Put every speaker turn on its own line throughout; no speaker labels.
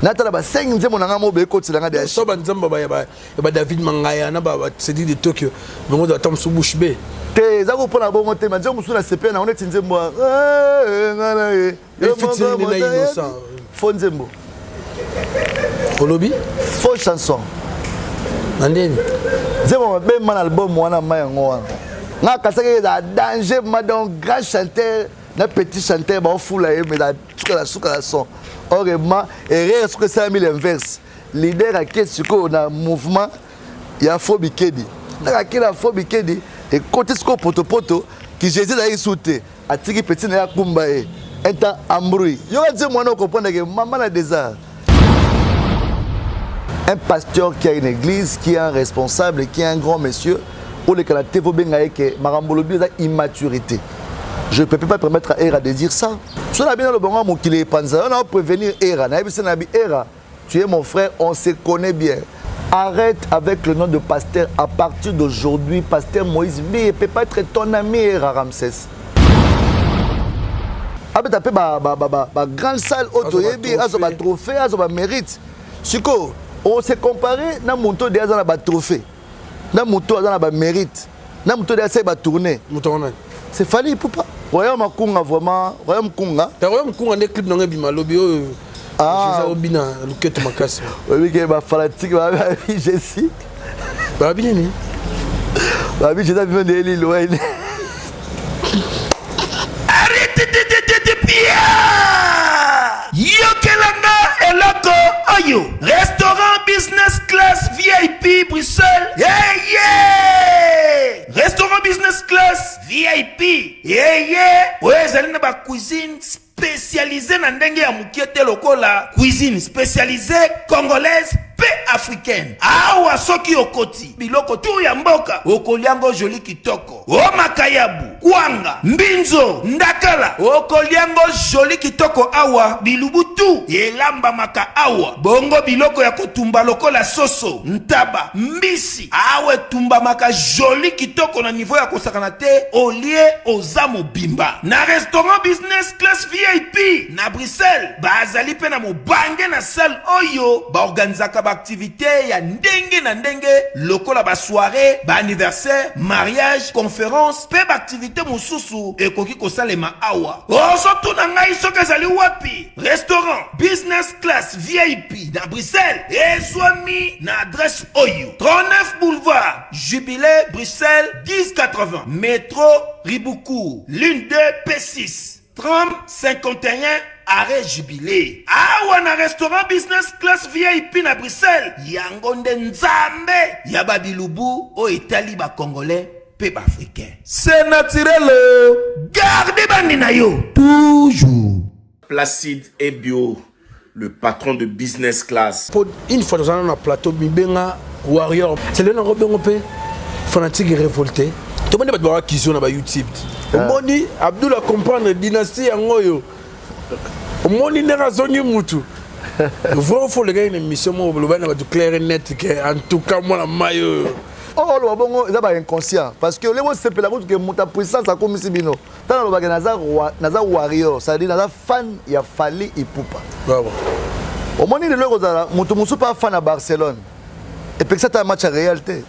Natala ba 5 nzembo nanga mo be koti langa de
so ba nzamba ba David Mangaya na ba Tsedi de Tokyo bongo do atam su bouche be
te za ko pona bongo te manzo musu na CP na on est nzembo ngana e
fitini na innocent
faux nzembo
Olobi
faux chanson
Nandeni
nzembo be man album wana mayango wana nga kasake da danger madon grand chanteur na petit chanteur ba fula e mais da suka la son Orema, et ce que ça a mis l'inverse. Leader a qu'est-ce qu'on a mouvement, il y a Fobi Kedi. Dans la Fobi Kedi, et côté ce qu'on poto, qui j'ai dit d'aller sauter, à Tiki Petit Naya Kumbae, un temps embrouille. Il y a des mots comprendre que maman a des arts. Un pasteur qui a une église, qui est un responsable, qui est un grand monsieur, pour le Canada, vous bien que Marambolobi a une immaturité. Je ne peux pas permettre à Era de dire ça. Si on a bien le bon moment qu'il est panza, on a prévenir Era. Era, tu es mon frère, on se connaît bien. Arrête avec le nom de pasteur. À partir d'aujourd'hui, pasteur Moïse B ne peut pas être ton ami Era Ramsès. Après, tu as fait ma grande salle, un trophée, un mérite. Siko, on s'est comparé, na monto de un trophée. Na monto un mérite. Na monto de un tournée. C'est Fally Ipupa. Royaume Kunga vraiment, Royaume Kunga.
Royaume Kunga des clips dans Bima lobby ah obina luketo makasi.
Oui que ba fanatique ba Jessie.
Ba binini.
Ba bi jeta bien de Lille ouais.
Arrêtez de Pia. Yokelanga eloko ayo. Restaurant business class VIP Bruxelles. Yeah. Restaurant business class VIP. Yeah. Ouais, zali na ba cuisine spécialisée na ndenge ya mukiete lokola cuisine spécialisée congolaise pe africaine. Awa soki okoti biloko tu ya mboka okoliango joli kitoko. O makayabu, kwanga, mbinzo, ndakala okoliango joli kitoko awa bilubutu elamba maka awa. Bongo biloko ya kotumba lokola soso, ntaba, mbisi. Awe tumba maka joli kitoko na niveau ya kosakana te olie ozamo bimba. Na restaurant business class VIP na Bruxelles bazali pe na mobange na salle oyo ba organizaka ba activité ya ndenge na ndenge lokola ba soirée, ba anniversaire, mariage, conférence, pe ba activité mususu ekoki kosalema awa. Oso tuna ngai soka zali wapi? Restaurant business class VIP na Bruxelles ezwami na adresse oyo 39 boulevard Jubilé Bruxelles 1080 métro Riboukou l'une de P6 30 51 arrêt Jubilé. Awa na restaurant business class VIP na Bruxelles yango nde nzambe ya babilubu o etali ba congolais pe ba africain. C'est naturel. Gardez bandi na yo toujours.
Placide et Bio, le patron de business class.
Pour une fois dans un plateau Bibenga Warrior, c'est le nom Robin fanatique et révolté. Tout le monde va voir qui sont sur YouTube. Omoni Abdullah comprendre dynastie ngoyo. Omoni nera zoni mutu. Faut le gars une émission mo blobana va clair net que en tout cas moi la mayo.
Oh le bongo ça va inconscient parce que les mots c'est la route que monta puissance à comme sibino. Tant le bagage naza warrior, ça dit naza fan ya Fally Ipupa.
Bravo.
Omoni le logo za mutu musu pas fan à Barcelone. Et puis ça un match en réalité.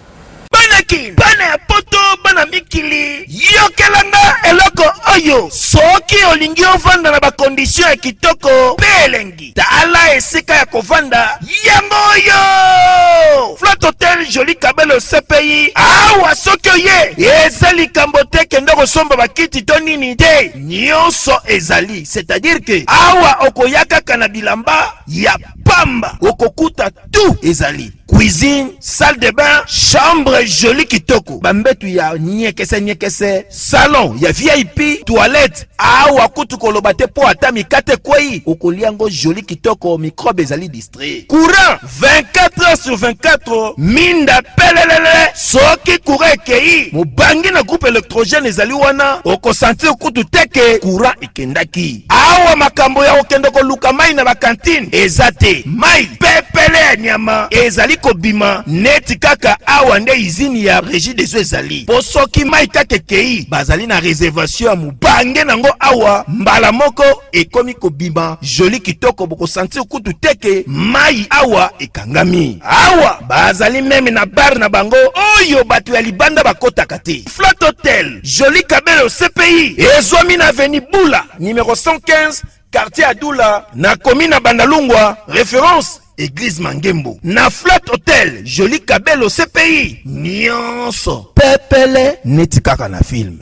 Bana poto bana mikili yokelanga eloko oyo soki olingi ovanda na ba condition ya kitoko pelengi tala esika ya kovanda yango oyo Flat Hotel Joli Kabelo CPI awa soki oye ezali kambote kende kosomba bakiti to nini te nyonso ezali c'est-à-dire que awa okoyaka kana bilamba ya pamba okokuta tout ezali cuisine, salle de bain, chambre jolie kitoko. Bambetu ya nyekese, salon ya VIP, toilette. Awa kutu kolobate po atami kate kwei. Okoliango jolie kitoko microbe ezali distrait. Courant 24 heures sur 24. Minda pelelele. Soki courant kei. Mubangi na groupe électrogène ezali wana. Oko sentir kutu teke courant ikendaki. Awa makambo ya okendoko luka mai na ba cantine. Ezate mai pepele nyama ezali kobima neti kaka awa nde izini ya régie des eaux ezali po soki mai kaka ekei bazali na réservation ya mubange nango awa mbala moko ekomi kobima joli kitoko bokosentir kutu teke mai awa ekangami awa bazali meme na bar na bango oyo bato ya libanda bakotaka te. Flat Hotel Joli Kabelo CPI ezwami na avenue Bula numéro 115 quartier Adoula na commune na Bandalungwa, référence Église Mangembo. Na Flat Hotel Joli Kabelo CPI nyonso pepele neti kaka na film.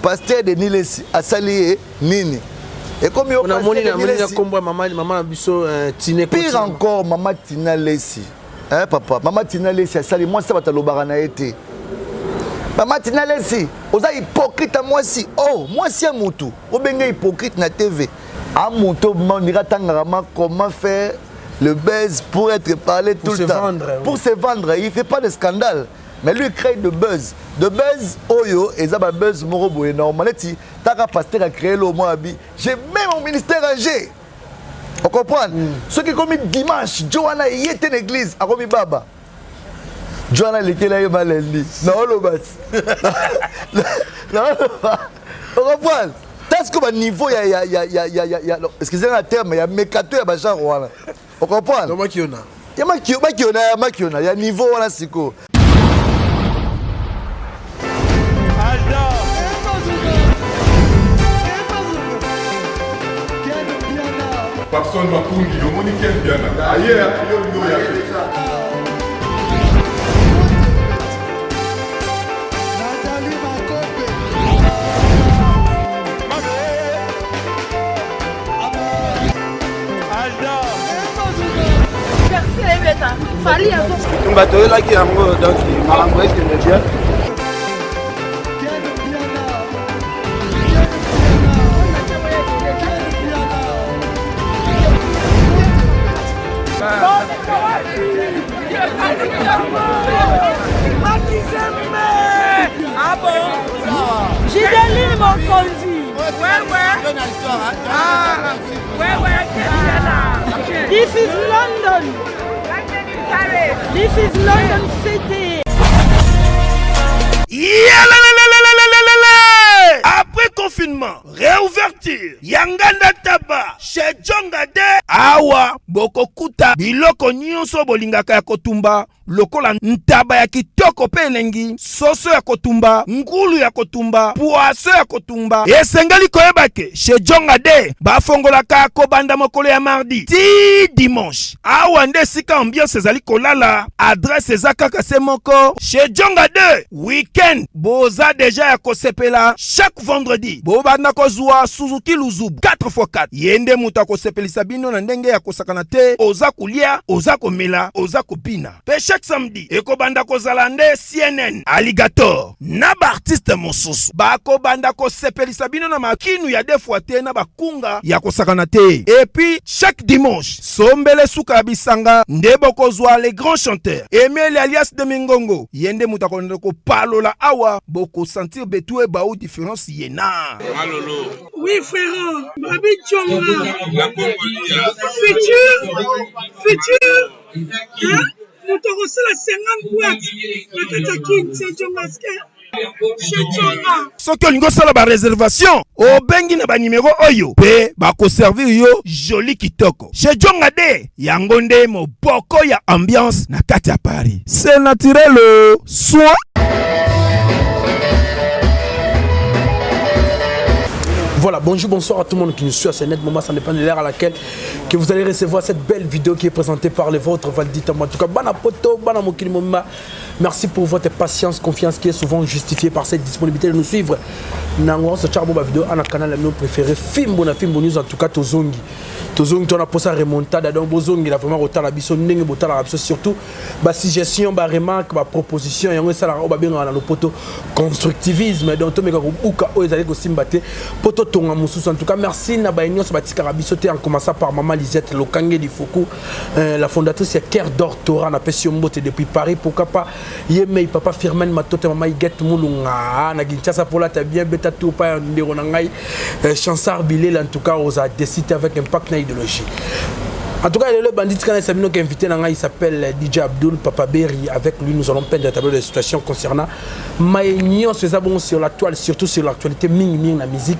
Pasteur de Nilesi asali nini? Et comme on a moni na maman biso Tine. Pire encore maman Tina Lesi. Hein papa, maman Tina Lesi asali moi ça batalobara na été. Maman Tina Lesi, oza hypocrite à moi si. Oh, moi si à mutu. Obenge hypocrite na TV. À mutu monira tangama comment faire le buzz pour être parlé tout le temps. Pour se vendre, il fait pas de scandale. Mais lui il crée de buzz. De buzz, oyo, et ça va buzz morobo énorme. Taka pasteur a créé le mot abi. J'ai même mon ministère âgé. On comprend? Ceux qui commis dimanche, Johanna y était une église, a commis baba. Johanna lequel a eu malandi. Non, le bas. Non, on comprend? Est-ce que au niveau, il y a excusez-moi le terme, il y a mécato, il y a Bachar. On comprend? Il y a niveau, voilà, c'est quoi.
Papson Mapungi, le monde qui est bien. Ailleurs, il y a
Fali avant. On va te là qui a donc Maramboy qui est bien.
Ah bon? Gideline m'ont conduit. Ouais. Ah, ouais. This is London. This is London City.
Après confinement, réouverture, Yanganda Taba, chez Djongade, Awa, Bokokuta, Biloko Nyonso Bolingaka ya Kotumba, lokola ntaba ya kitoko pe elengi, soso ya kotumba, ngulu ya kotumba, poaso ya kotumba. Esengali koyebake, chez Djongade, bafongolaka kobanda mokolo ya mardi, ti dimanche. Awa nde sika ambiance ezali kolala, adresse ezaka se moko, chez Djongade, weekend, boza deja ya kosepela, chaque vendredi, bobanda kozwa Suzuki Luzubu, 4x4. Yende muta kosepelisa bino na ndenge ya kosakana te, oza kulia, oza komela, oza kopina. Pe chaque samedi, ekobanda kozala nde CNN, Alligator, na ba artiste mosusu. Bako banda kosepelisa bino na makinu ya defuate na bakunga ya kosakana te. Et puis, chaque dimanche, sombele suka bisanga, nde bokozwa les grands chanteurs. Emile alias de Mingongo, yende muta ko palola awa, boko sentir betue baou différence yena.
Malolo.
Oui, frère. Babi Djonga. Futur. Hein? Nous te reçoit la 50 boîtes. La Katakin, c'est Djongaske.
Soki olingo sala ba réservation obengi na ba numéro oyo pe bako servir yo joli kitoko chez Djongade yango nde moboko ya ambiance na kati ya Paris. C'est naturel soit.
Voilà, bonjour, bonsoir à tout le monde qui nous suit à ce net moment, ça dépend de l'heure à laquelle que vous allez recevoir cette belle vidéo qui est présentée par les vôtres, Valdita. En tout cas, bana poto, bana mokili moma. Merci pour votre patience, confiance qui est souvent justifiée par cette disponibilité de nous suivre. Nango, ce charbo ba vidéo, on a canal nous préféré, Fimbo News, en tout cas, Tozongi. Tozongi, on a posé la remontada, donc Bozongi, il a vraiment autant la biso, n'enge botan la biso, surtout, ba suggestion, ba remarque, ba proposition, et on ça la robe bien dans le poteau constructivisme, donc tout le monde a osé aussi mbaté, poteau. En tout cas, merci Nabaïnios Batikarabisoté en commençant par Maman Lisette Lokangé di Foukou, la fondatrice Ker d'Or Torah, na Pessimbote depuis Paris. Pourquoi pas Yemei Papa Firmen Matote Maman Iget Moulunga, Naginchasa pour la bien bêta tout pas Ndironangai, Chansar Bilel en tout cas, aux a décidé avec un pacte d'idéologie. En tout cas, le bandit qui est invité, il s'appelle DJ Abdul Papa Berry. Avec lui, nous allons peindre un tableau de situation concernant Maïnion, c'est ça bon sur la toile, surtout sur l'actualité, ming la musique.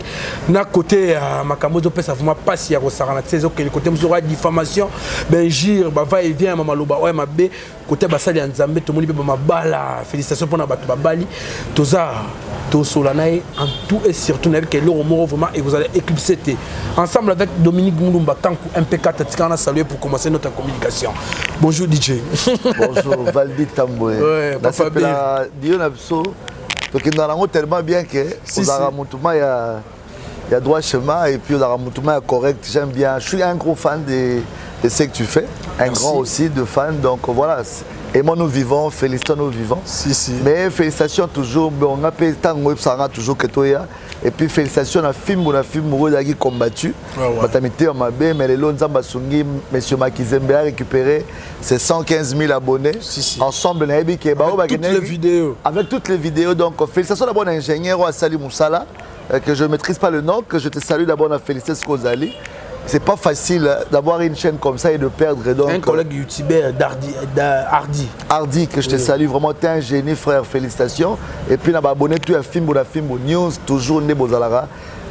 D'un côté, Makamodo peut savoir pas si il y a le côté diffamation, Benjir, va et vient, Mamaloba, ouais, ma bé, côté Bassali Nzambe, tout le monde peut m'abala. Félicitations pour Nabatou Babali, Toza, Tosolanae, en tout et surtout avec l'euro vraiment, et vous allez éclipser. Ensemble avec Dominique Moulumba, Tankou, MP4, Tikana, saluer pour commencer notre communication. Bonjour DJ.
Bonjour Valdi Tamboué.
Ouais, Papa B.
Dieu n'a pas donc nous avons tellement bien que il y a droit chemin et puis il correct. J'aime bien. Je suis un gros fan de ce que tu fais. Un
Merci.
grand aussi de fan. Donc voilà. Aimons nous vivons, félicitons nous vivants.
Si.
Mais félicitations toujours. On a payé tant de toujours que toi. Et puis félicitations à film qui combattu. Matamité on m'a bien, mais les lots Nzambasungi, monsieur Makizembe a récupéré ses 115 000 abonnés. Ensemble, avec toutes
les vidéos.
Avec toutes les vidéos. Donc félicitations d'abord à l'ingénieur Assali Moussala, que je ne maîtrise pas le nom, que je te salue d'abord à féliciter Skozali. C'est pas facile d'avoir une chaîne comme ça et de perdre. Donc,
un collègue youtubeur Hardy,
que je te salue vraiment, tu es un génie frère, félicitations. Et puis, on a abonné tout un film news, toujours Nebozalara.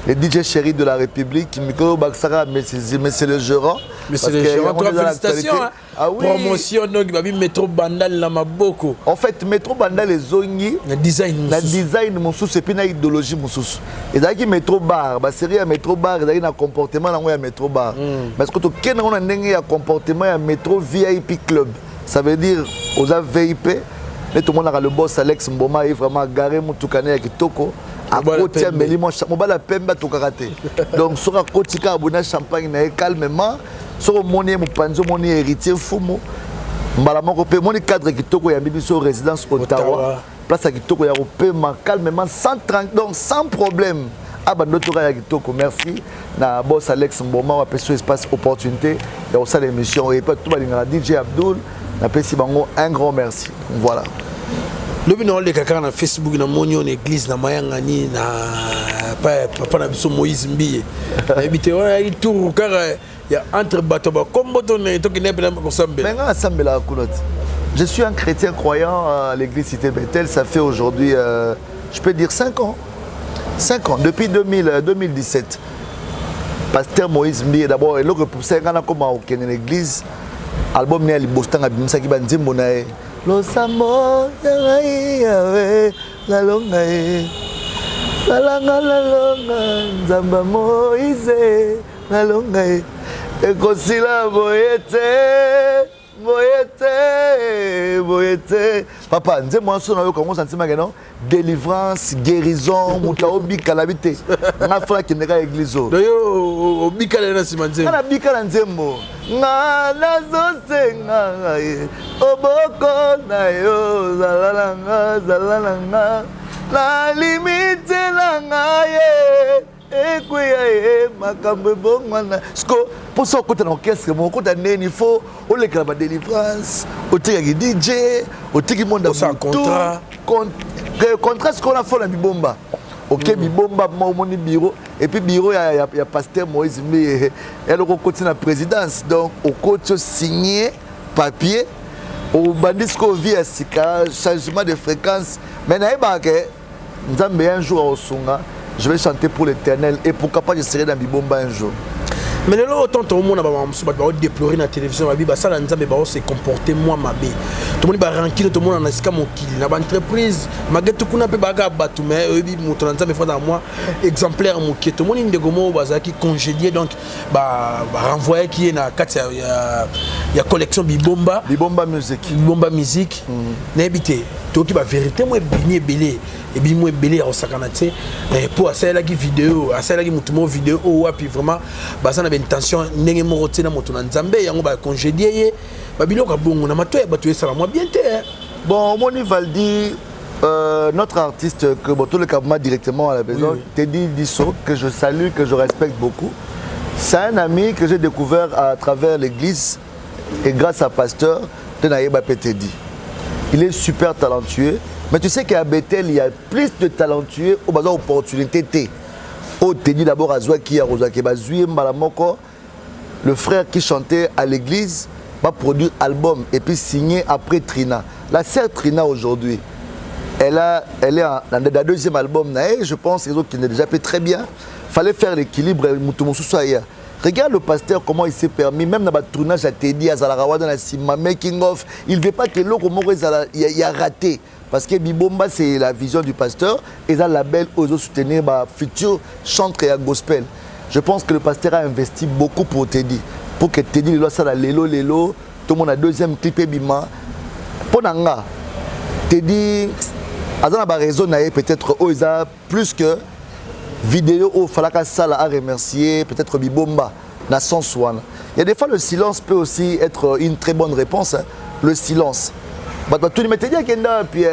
Les DJ chéris de la République, Mikolo Baksara, mais c'est le gérant.
Mais c'est le gérant, félicitations.
Ah oui.
Promotion, donc, il va Métro Bandal Lamaboko.
En fait, Métro Bandal les Zongi,
le design,
mon sous, et puis la idéologie, mon sous. Et d'ailleurs, Métro Bar, la série à Métro Bar, il y a un comportement à Métro Bar. Parce que tu as un comportement à Métro VIP Club. Ça veut dire, aux VIP, tout le monde a le boss Alex Mboma, il est vraiment garé, mon toukané avec Toko. À côté, mais il m'a la peine de tout karaté. Donc, sur la côte, il y a un champagne calmement. Sur mon panzo, mon héritier Fumo. Mon cadre qui est sur résidence Ottawa. Place à Kitoko, il y a calmement, sans problème. Ah, bah, notre merci. Na boss Alex Mboma, on a fait espace opportunité. Il y a aussi l'émission. Et pas tout le monde, DJ Abdul. On a fait un grand merci. Voilà.
Le bino le kaka na Facebook na monyo na église na mayangani na papa na biso Moïse Mbiye habité on a tour car il y a entre bateau ba comme bateau na to ki nebe na ko sambe
mais nga sambe la kunote. Je suis un chrétien croyant à l'église Cité Bethel, ça fait aujourd'hui je peux dire 5 ans. 5 ans depuis 2017. Pasteur Moïse Mbiye d'abord et l'autre pour 5 ans comme au l'église album né ali bostanga bimsa ki banzimbo na e Los amores yawe la longa e salanga la longa nzamba Moïse la longa e ekosila boyete papa nze mwanso na yo kongo sentiment que non délivrance guérison muta obika la bité nga fala kindeka église o
yo obika na simanze
na bika na nzembo nga nazosenga ye oboko na yo zalalanga na limite na nga ye ekweya ye makambo ebongwana siko mposa okota na orchestre mo okota neni fo olekela badélivrance otikaki DJ otiki monde contrat siko na fo na bibomba ok bibomba omoni bureau et puis bureau ya pasteur Moïse Mbiye eloko okoti na présidence donc okoti osigné papier obandi siko ovi ya sika changement de fréquence mais nayebaka ke nzambe un jour aosunga je vais chanter pour l'Éternel et pourquoi pas je serai dans Bibomba un jour.
Mais le autant tout le monde va déplorer dans la télévision, ça va se comporter moi ma bé. Tout le monde va ranquer, tout le monde en a ce qu'il y a une entreprise, malgré tout le monde peut battre, mais moi exemplaire tout le monde va congédier donc renvoyer qui est dans la collection Bibomba musique n'habité tout qui va vérité moi bien belé et bien moi belé au sakanate pour ça la vidéo ça la vidéo ou puis vraiment ça na intention ndenge mo rotina moto na nzambe yango ba congédier ba biloko bongo na matoya batoye sala moi bien te
bon moni Valdi notre artiste que Boto le Kabma directement à la maison Teddy Disso que je salue que je respecte beaucoup. C'est un ami que j'ai découvert à travers l'église et grâce à pasteur Tenaïba Teddy. Il est super talentueux. Mais tu sais qu'à Bethel, il y a plus de talentueux au besoin d'opportunités. Oh, Teddy d'abord à Zouaki, à Rosaki, Bazoui, Malamoko. le frère qui chantait à l'église va produire album et puis signer après Trina. La sœur Trina aujourd'hui, elle est dans le deuxième album, je pense qu'il est déjà fait très bien. Il fallait faire l'équilibre. Regarde le pasteur, comment il s'est permis, même dans le tournage à Teddy, à Zalarawa, dans la making of, il ne veut pas que l'autre il a raté. Parce que Bibomba, c'est la vision du pasteur, et ça label aux soutenir ma futur chanteur et gospel. Je pense que le pasteur a investi beaucoup pour Teddy. Pour que Teddy, il ça Lelo, tout le monde a deuxième clip et Bima. Pour Nanga, Teddy, il a raison, peut-être, il a plus que vidéo où Falaka Sala a remercié, peut-être Bibomba, dans son soin. Il y a des fois, le silence peut aussi être une très bonne réponse. Hein. Le silence. Tout le monde dit puis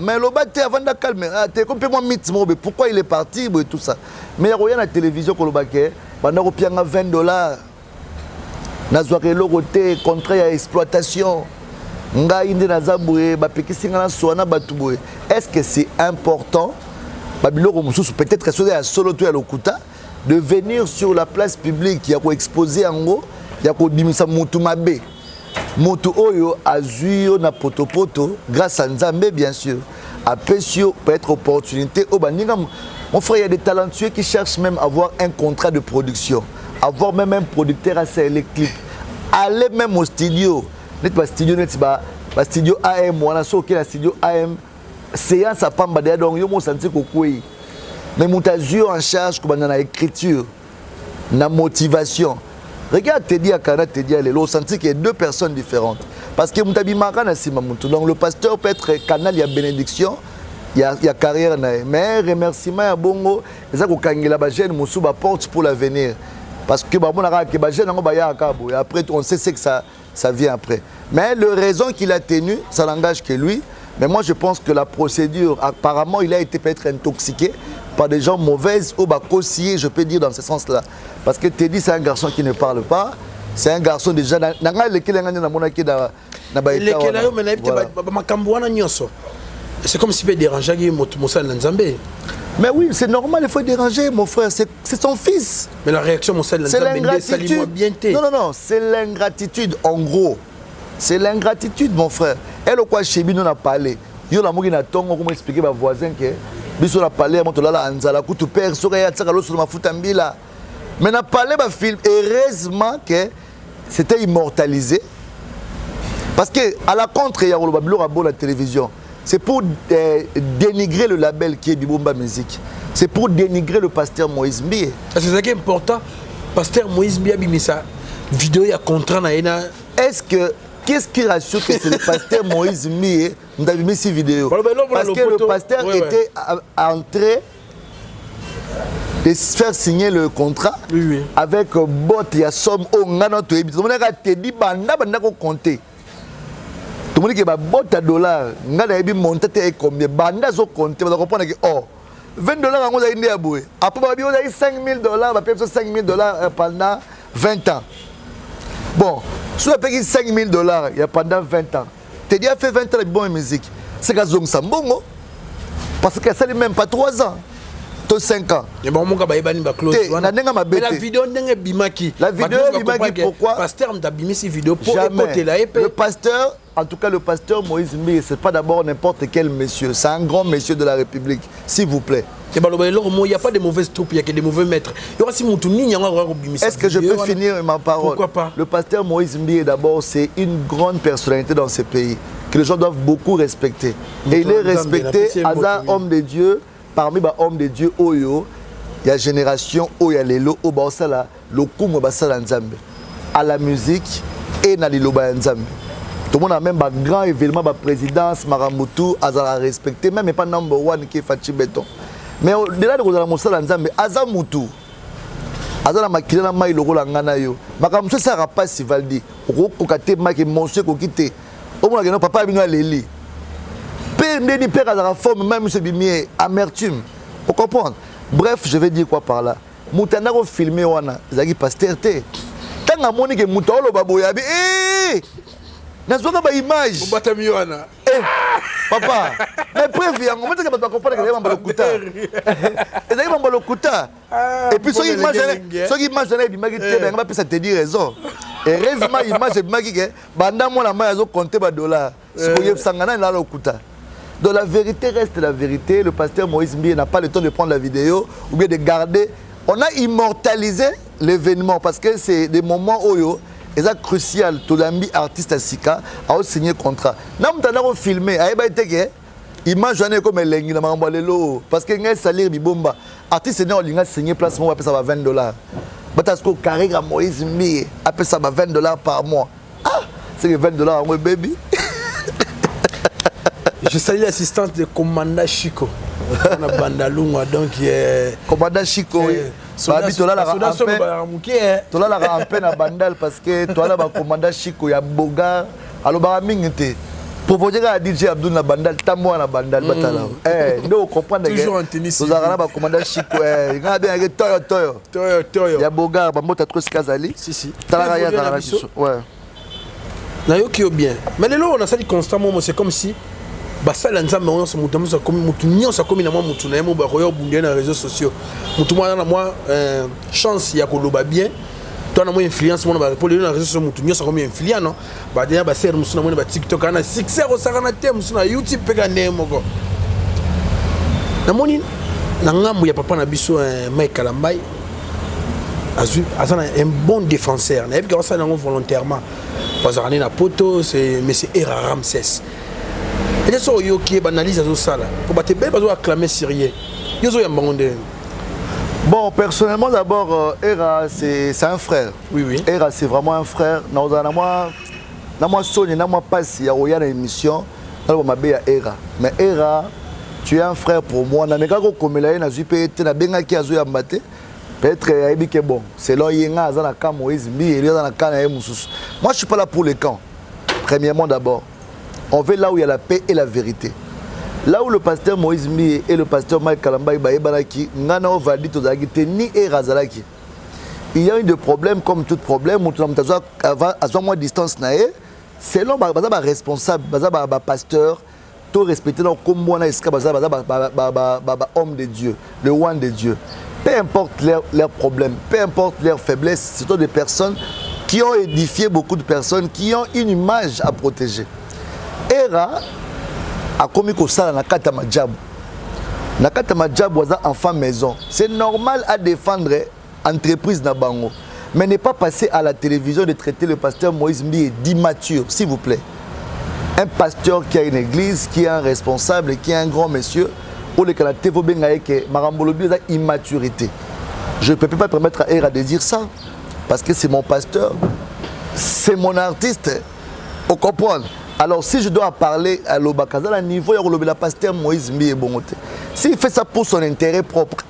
mais le bâtiment avant de calmer, complètement mythe, pourquoi il est parti et tout ça. Mais il y a la télévision qui est $20. Nazouare logoté contrat à exploitation. Est-ce que c'est important? Peut-être que à solo à l'Okuta de venir sur la place publique, il y a exposé en haut, il y a dimisa Moutumabe. Moto Oyo Azur na poto grâce à Nzambe bien sûr. À Pessio peut-être opportunité. Mon frère, il y a des talentueux qui cherchent même à avoir un contrat de production, avoir même un producteur à faire les clips. Aller même au studio. N'est pas studio, n'est pas studio AM. On a sauté la studio AM. Séance à Pamba donc yo mo senti kokoi. Mais mon Azur en charge comme dans l'écriture, la motivation. Regarde Teddy à Kana, Teddy à Lelo, on sentit qu'il y a deux personnes différentes. Parce que Moutabi Marana, c'est Mamoutou. Donc le pasteur peut être canal, il y a bénédiction, il y a carrière. Mais remerciement à Bongo, les gens qui ont la jeune Moussou porte pour l'avenir. Parce que après, on sait que ça vient après. Mais la raison qu'il a tenu, ça n'engage que lui. Mais moi, je pense que la procédure, apparemment, il a été peut-être intoxiqué par des gens mauvaises ou conseillers, je peux dire dans ce sens-là. Parce que Teddy, c'est un garçon qui ne parle pas. C'est un garçon déjà...
C'est comme s'il peut déranger Moussa Nzambe.
Mais oui, c'est normal, il faut déranger, mon frère. C'est son fils.
Mais la réaction, Moussa Nzambe,
c'est l'ingratitude. Non, c'est l'ingratitude, en gros. C'est l'ingratitude, mon frère. Elle, quoi, chez nous, on a parlé. Yo la mouri na tongo comment expliquer ma voisin que biso la parler mon tola la anzala kutu père soka tsaka lo sur ma futambila. Mais na parlé ba film heureusement que c'était immortalisé. Parce que à la contre il y a le babilo rabo la télévision. C'est pour dénigrer le label qui est Bibomba Musique. C'est pour dénigrer le pasteur Moïse Mbie.
C'est ça qui est important. Pasteur Moïse Mbie a mis sa vidéo il y a contrat na ena.
Est-ce que qu'est-ce qui rassure que c'est le pasteur Moïse Mie nous avons mis ces vidéos? Parce que le pasteur était en train de faire signer le contrat avec bot et à somme au ngano to ebi. Tout le monde a dit banda ko compter. Tout le monde qui ba bot à dollars, ngana ebi monter combien banda zo compter, on comprendre que oh $20 on a indi aboué. Après on a eu $5,000, va payer $5,000 pendant 20 ans. Bon, si on a payé $5,000 il y a pendant 20 ans, Teddy a fait 20 ans de bonne musique. C'est que Zong Sambongo, parce que ça n'est même pas 3 ans, 5 ans.
Mais la vidéo n'est bimaki.
La vidéo bimaki, pourquoi?
Pasteur m'a bimé cette vidéo pour
écouter la épée. Le pasteur, en tout cas le pasteur Moïse Mbie, ce n'est pas d'abord n'importe quel monsieur, c'est un grand monsieur de la République, s'il vous plaît.
Il n'y a pas de mauvaises troupes, il n'y a que des mauvais maîtres.
Est-ce que je peux finir ma parole?
Pourquoi pas?
Le pasteur Moïse Mbie, d'abord, c'est une grande personnalité dans ce pays, que les gens doivent beaucoup respecter. Et il est respecté as un homme de Dieu, parmi les hommes de Dieu, Oyo, il y a génération, Oyo, Lelo, Obasala, Lokumo Basala Nzambe, à la musique et dans l'Iloba Nzambe. Tout le monde a même un grand événement, la présidence, Maramutu, Azala respecté, même pas number one qui est Fachi Béton. Mais au-delà de la Moussa Nzambe, Azamutu, Azala Makilana Maï Loro Langana yo, Makamutu Sara pas Sivaldi, Okokate Maki Monsieur Kokite, au moins papa Bino Leli. Père Ndeni Père Azara forme même M. Bimier, amertume. Vous comprenez? Bref, je vais dire quoi par là. Moutana ko filmer wana, Zagi Pasterté. Tant à Monique Moutolo Baboyabi, nazwaka ba image.
Mobata miwana.
Papa, mais preuve, il y a un moment que tu vas comprendre que c'est un locuta. Et c'est un locuta. Et puis, ceux qui imaginent, ils vont te dire raison. Et heureusement, l'image est que pendant la main, ils ont compté les dollars. C'est pour ça que là, locuta. Donc la vérité reste la vérité. Le pasteur Moïse Mbié n'a pas le temps de prendre la vidéo ou bien de garder. On a immortalisé l'événement parce que c'est des moments où c'est crucial. Tout l'ambi artiste à Sika a signé contrat. N'a pas filmé. Image comme l'engi na mambalelo parce que ngai salaire bibomba artiste né on signé placement après ça va $20. Parce que carré à Moïse Mbié après ça va $20 par mois. Ah, c'est $20 mon baby.
Je salue l'assistance de commandant Chico. On a Bandalunga donc
commandant Chico. Babi tola la rampe na bandal parce que tola ba commandant Chico ya boga alo ba mingete. Proposer à DJ Abdou na bandal tamwa na bandal batala. Ndo comprendre que
toujours en tennis.
Nous avons ba commandant Chico nga bien toyo. Ya boga ba mota trop skazali.
Si.
Tala ya tala ouais.
Na yo qui bien. Mais là on a ça dit constamment c'est comme si basala nzambe on se mutamu ça comme mutunyo ça comme na moi mutuna mo ba royo bundia na réseaux sociaux mutumwa na moi chance ya koloba bien toi na moi influence mo na ba pour les réseaux sociaux mutunyo ça comme influent non ba dia ba ser musuna mo na ba TikTok ana succès o saka na tem musuna YouTube peka ndemo ko na moni na ngambu ya papa na biso Mike Kalambai azana un bon défenseur na yebika ça na volontairement parce que na poto c'est monsieur Era Ramsès. Et ça, il y a qui banalise ça là. Pour battre belle, parce qu'on acclamer sérieux. Il y a
bon, personnellement, d'abord, Era, c'est un frère.
Oui.
Era, c'est vraiment un frère. Dans moi, Sony, dans moi, passe, il y a une émission. Dans ma belle Era. Mais Era, tu es un frère pour moi. Dans mes gars, comme il y a une azupé, tu as bien qui a joué à mater. Peut-être que bon, c'est là il y a un camp Moïse Mbié, il y a un camp Moussous. Moi, je suis pas là pour les camps. Premièrement, d'abord. On veut là où il y a la paix et la vérité. Là où le pasteur Moïse Mbié et le pasteur Mike Kalambai Baïbanaki, Nana Ovadi Tozagite, ni Erazalaki. Il y a eu des problèmes comme tout problème, où tu as moins de distance, c'est là où responsable, pasteur, tout respecté dans comme moi, homme de Dieu, le one de Dieu. Peu importe leurs problèmes, peu importe leurs faiblesses, ce sont des personnes qui ont édifié beaucoup de personnes, qui ont une image à protéger. Era a commis comme ça na kata majabu. Na kata majabu waza enfant maison. C'est normal à défendre entreprise na bango, mais ne pas passer à la télévision de traiter le pasteur Moïse Mbié d'immature, s'il vous plaît. Un pasteur qui a une église, qui est un responsable, qui est un grand monsieur, pour le Canada, vous bien que marambolobi a immaturité. Je ne peux pas permettre à Era de dire ça parce que c'est mon pasteur, c'est mon artiste. Vous comprenez? Alors, si je dois parler à l'Obakaza, à niveau, il y a le pasteur Moïse Mbié Bongote. S'il fait ça pour son intérêt propre,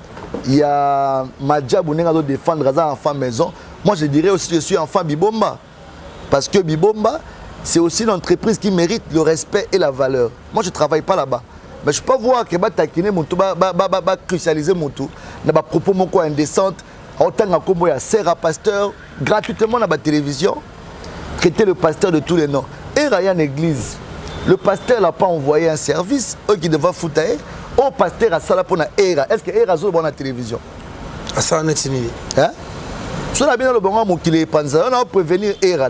il y a Madja Bounenga de défendre un enfant maison. Moi, je dirais aussi que je suis enfant Bibomba. Parce que Bibomba, c'est aussi une entreprise qui mérite le respect et la valeur. Moi, je ne travaille pas là-bas. Mais je peux voir que je crucialiser mon tout. Je peux propos mon quoi indécente. Autant que je sers à pasteur gratuitement dans la télévision. Traiter le pasteur de tous les noms. Et il y a une église. Le pasteur n'a pas envoyé un service. Eux qui devaient foutre. Au pasteur a ça pour Era. Est-ce que Era est dans la télévision?
Ça n'est pas.
Hein? Si on a bien le bon moment qu'il est panza, on a prévenir Era.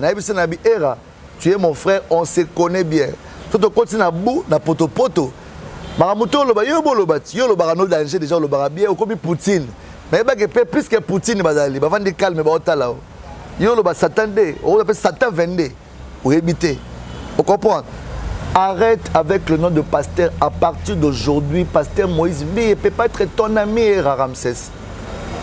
Era, tu es mon frère, on se connaît bien. Tout le continent à bout, na poto poto. Maramuto le ba yo bo le bati, yo le barano danger déjà le barabien ou comme Poutine. Mais ba que plus que Poutine bazali, ba vendre calme ba otala. Yo le ba s'attendait, on appelle Satan vendé. Pour éviter. Vous comprenez? Arrête avec le nom de pasteur. À partir d'aujourd'hui, pasteur Moïse Mbié ne peut pas être ton ami Era Ramsès.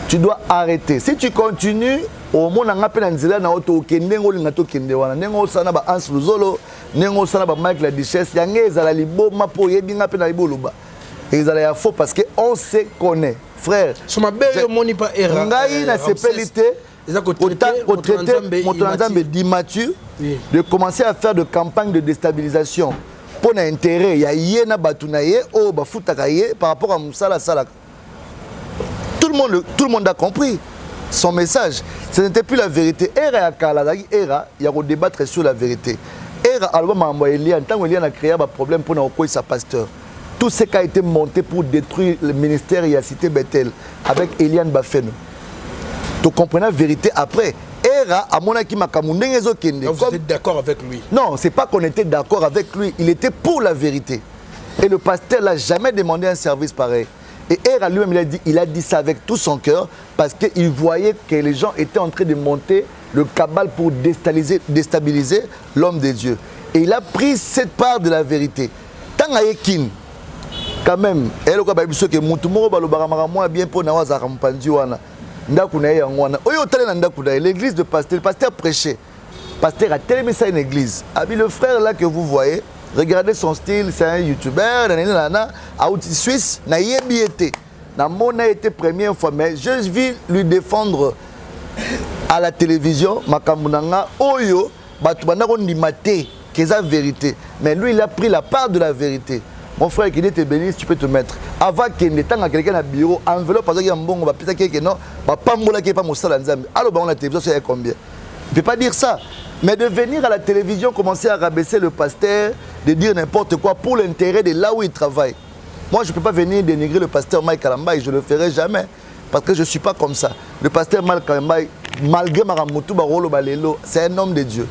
Tu dois arrêter. Si tu continues, au moins on a appelé Nzela na auto kendengo lingato kendewana. Nengo sana ba Hans Luzolo, nengo sana ba Mike la Duchesse, yangé ezala liboma po yebinga pe na liboluba. Ezala ya faux parce que on se connaît, frère.
Sur ma belle moni pas Era.
Ngai na sepelité. Mon ensemble d'immature, de commencer à faire de campagnes de déstabilisation pour l'intérêt. Il y a yéna batunaye, oh bafutakaye par rapport à Moussala Salak. Tout le monde a compris son message. Ce n'était plus la vérité. Era, il y a débattre sur la vérité. album à Eliane, tant Eliane a créé un problème pour nous sa pasteur. Tout ce qui a été monté pour détruire le ministère et la cité Bethel avec Eliane Bafeno. Tu comprends la vérité après. Era à mon aki makamundeng ezokende.
Vous êtes d'accord avec lui?
Non, c'est pas qu'on était d'accord avec lui, il était pour la vérité. Et le pasteur n'a jamais demandé un service pareil. Et Era lui-même il a dit ça avec tout son cœur parce qu'il voyait que les gens étaient en train de monter le cabal pour déstabiliser l'homme de Dieu. Et il a pris cette part de la vérité. Tant à Yekin, quand même, elle a dit que Moutoumoro Balobaramara bien pour Nawaza Rampandiwana. L'église de pasteur, le pasteur prêchait. Le pasteur a tellement ça une église. Le frère là que vous voyez, regardez son style, c'est un youtubeur, Suisse, n'a été. N'a été première fois, mais je vis lui défendre à la télévision, Makamunanga, Oyo, Batubana Ondimate, qui est la vérité. Mais lui, il a pris la part de la vérité. Mon frère, qui te bénisse, tu peux te mettre. Avant qu'il n'ait pas quelqu'un à bureau, enveloppe, parce qu'il y a un bon, on va peut-être quelqu'un, non, pas moula qui est pas mon salle en Zambie. Alors, on a la télévision, c'est combien? Il ne peut pas dire ça. Mais de venir à la télévision, commencer à rabaisser le pasteur, de dire n'importe quoi pour l'intérêt de là où il travaille. Moi, je ne peux pas venir dénigrer le pasteur Mike Kalambaye, je ne le ferai jamais. Parce que je ne suis pas comme ça. Le pasteur Mike Kalambaye, malgré Maramoutou Barolo Balelo, c'est un homme de Dieu.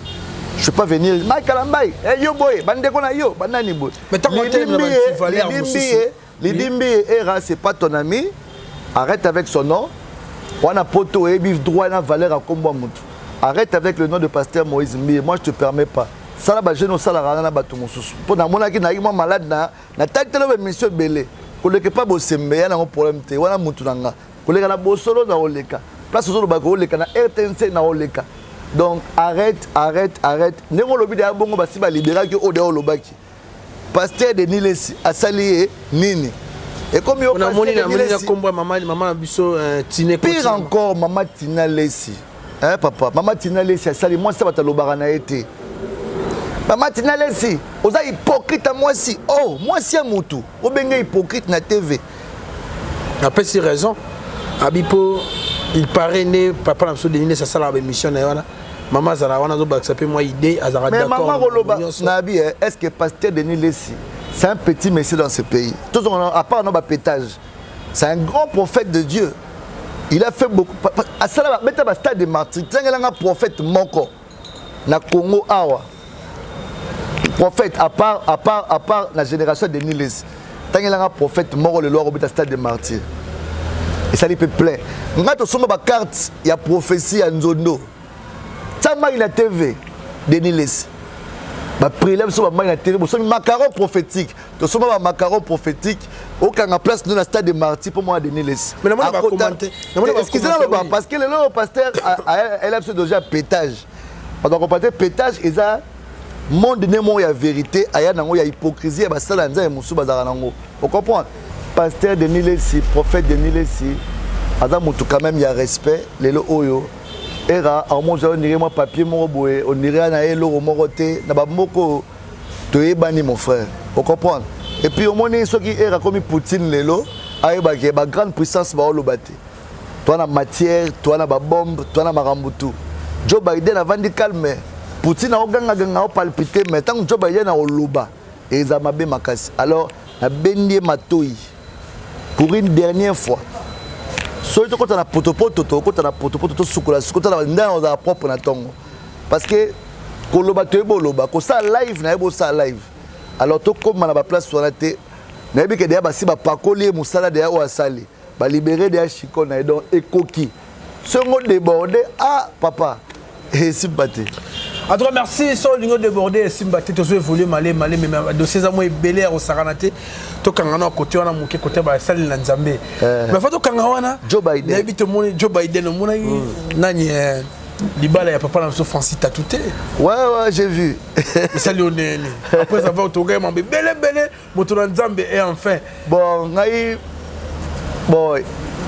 Je ne peux pas venir. Mike Kalambaye, hey yo boy, bandekona yo, banani boy.
Mais tant
les Dimbi Era, c'est pas ton ami. Arrête avec son nom. On a poto et bif droit na valeur à combo moutou. Arrête avec le nom de pasteur Moïse Mbié. Moi, je ne te permets pas. Ça là, je ne sais pas si pour na mona ki na moi malade na tête de mission belé. Ko le ke pas bosembe ya na problème te. Wana moutou nanga. Ko le kana bosolo na oleka. Place solo ba ko oleka na RTNC na oleka. Donc arrête. Nengo lobi de bongo basi ba libérer que ode olobaki. Pasteur Denis Lesi a salié nini. Et comme yo
pasteur Denis Lesi kombo maman biso Tiné.
Pire encore maman Tina Lesi. Hein papa, maman Tina Lesi a sali moi ça va talobara na été. Maman Tina Lesi, oza hypocrite à moi si. Oh, moi si à moutou. O benga hypocrite na TV.
Après c'est raison. Abipo il paraît né papa na biso Denis Lesi ça la émission na wana. Maman Zara wana zo baksape moi idée azara d'accord.
Mais maman Roloba Nabi, est-ce que pasteur Denis Lesi c'est un petit monsieur dans ce pays? Tous à part nos pétage. C'est un grand prophète de Dieu. Il a fait beaucoup. À ça mettre un stade de martyr. C'est un prophète moko na Congo awa. Prophète à part la génération de Denis Lesi. Tant qu'il y a un prophète mort le loir au stade de martyr. Et ça lui fait plein. Quand on sommes à carte, il y a prophétie à Nzondo. Ça m'a la TV Denis Lesi. Ba prélève sur ma TV, nous sommes macaron prophétique. Nous sommes macaron prophétique. Aucun place dans le stade de martyr pour moi Denis Lesi.
Mais on va commenter.
Excusez-moi parce que le pasteur elle a déjà pétage. Pendant qu'on partait pétage, ils a monde némo ya vérité, aya nango ya hypocrisie ba sala nza musu bazara nango. Vous comprenez? Pasteur Denis Lesi, prophète Denis Lesi, aza mutu quand même ya respect, lelo oyo. Era en moi on dirait moi papier moko boye, on dirait na elo moko te, na ba moko to ebani mon frère. Vous comprenez? Et puis au moins ceux qui era comme Poutine lelo, ayeba ke ba grande puissance ba olobate. Toi na matière, toi na ba bombe, toi na marambutu. Joe Biden a vendu calme. Poutine a ganga palpité, mais tant que Joe Biden a oloba, et ils ont mabé makasi. Alors, a bendié matoi pour une dernière fois. Soit quand on a potopoto, quand on a potopoto sukula, quand on a propre na tongo. Parce que koloba to eboloba, ko ça live na ebo ça live. Alors to comme na ba place sur la té, na ebi ke dia ba si ba pakoli musala dia o asali, ba libérer dia chiko na donc ekoki. Ce mot débordé, ah papa. Et Simbate.
En tout cas, merci. Sur l'union débordée, et Simbate, tu as évolué malé, mais dossier à moi est belé au Saranate. Tu as côté, on a manqué côté de la salle de Nzambé. Mais faut que
Joe Biden.
N'habite Joe Biden, mon ami, Nani, Libala, il y a papa dans ce Francis Tatouté.
Ouais, j'ai vu.
Ça lui est né. Après avoir autogré, mon bébé, mon Nzambé, et enfin.
Bon, bon.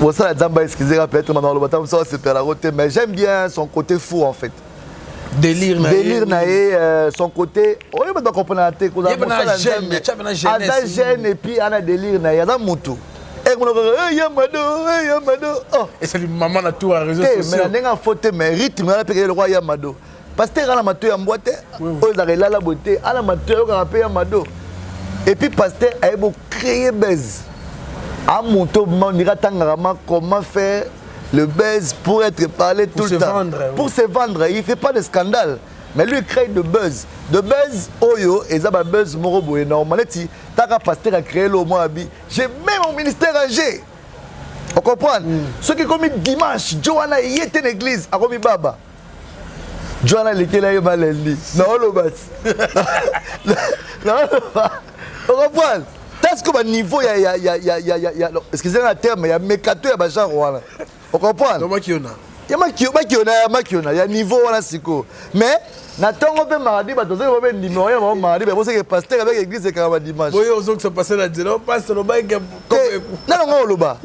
Bon, ça, la Zamba, excusez-moi, peut-être dans le bâtiment, ça, c'est per la route, mais j'aime bien son côté fou, en fait.
Délire,
son côté. Oui, mais donc, on peut la tête, on a jeune, et puis, on a délire, il y a un moutou. Et on a Yamado.
Et c'est le maman, a tout à réseau social.
Mais on a faute, mais rythme, on a payé le roi Yamado. pasteur ala mato ya mboite oyo za relala beauté ala mato yo ka ya mado et puis pasteur a beau créer buzz à monto on dira tangama comment faire le buzz pour être parlé tout le temps pour se vendre il fait pas de scandale mais lui il crée de buzz oyo et ça buzz morobo énorme ti taka pasteur a créé le mois abi j'ai même mon ministère âgé on comprend ce qui comme dimanche Johanna y était une église a comme baba Johanna était là maleli non le bas non on comprend est-ce que niveau ya excusez-moi le terme ya mekato ya baja wana on comprend
non makiona
ya niveau wana siko mais na tongo pe maradi ba tozo ba numéro ya maradi ba parce que pasteur avec église ka ba dimanche
boyo ozo que ça passer la dire pasteur no ba ke
non loba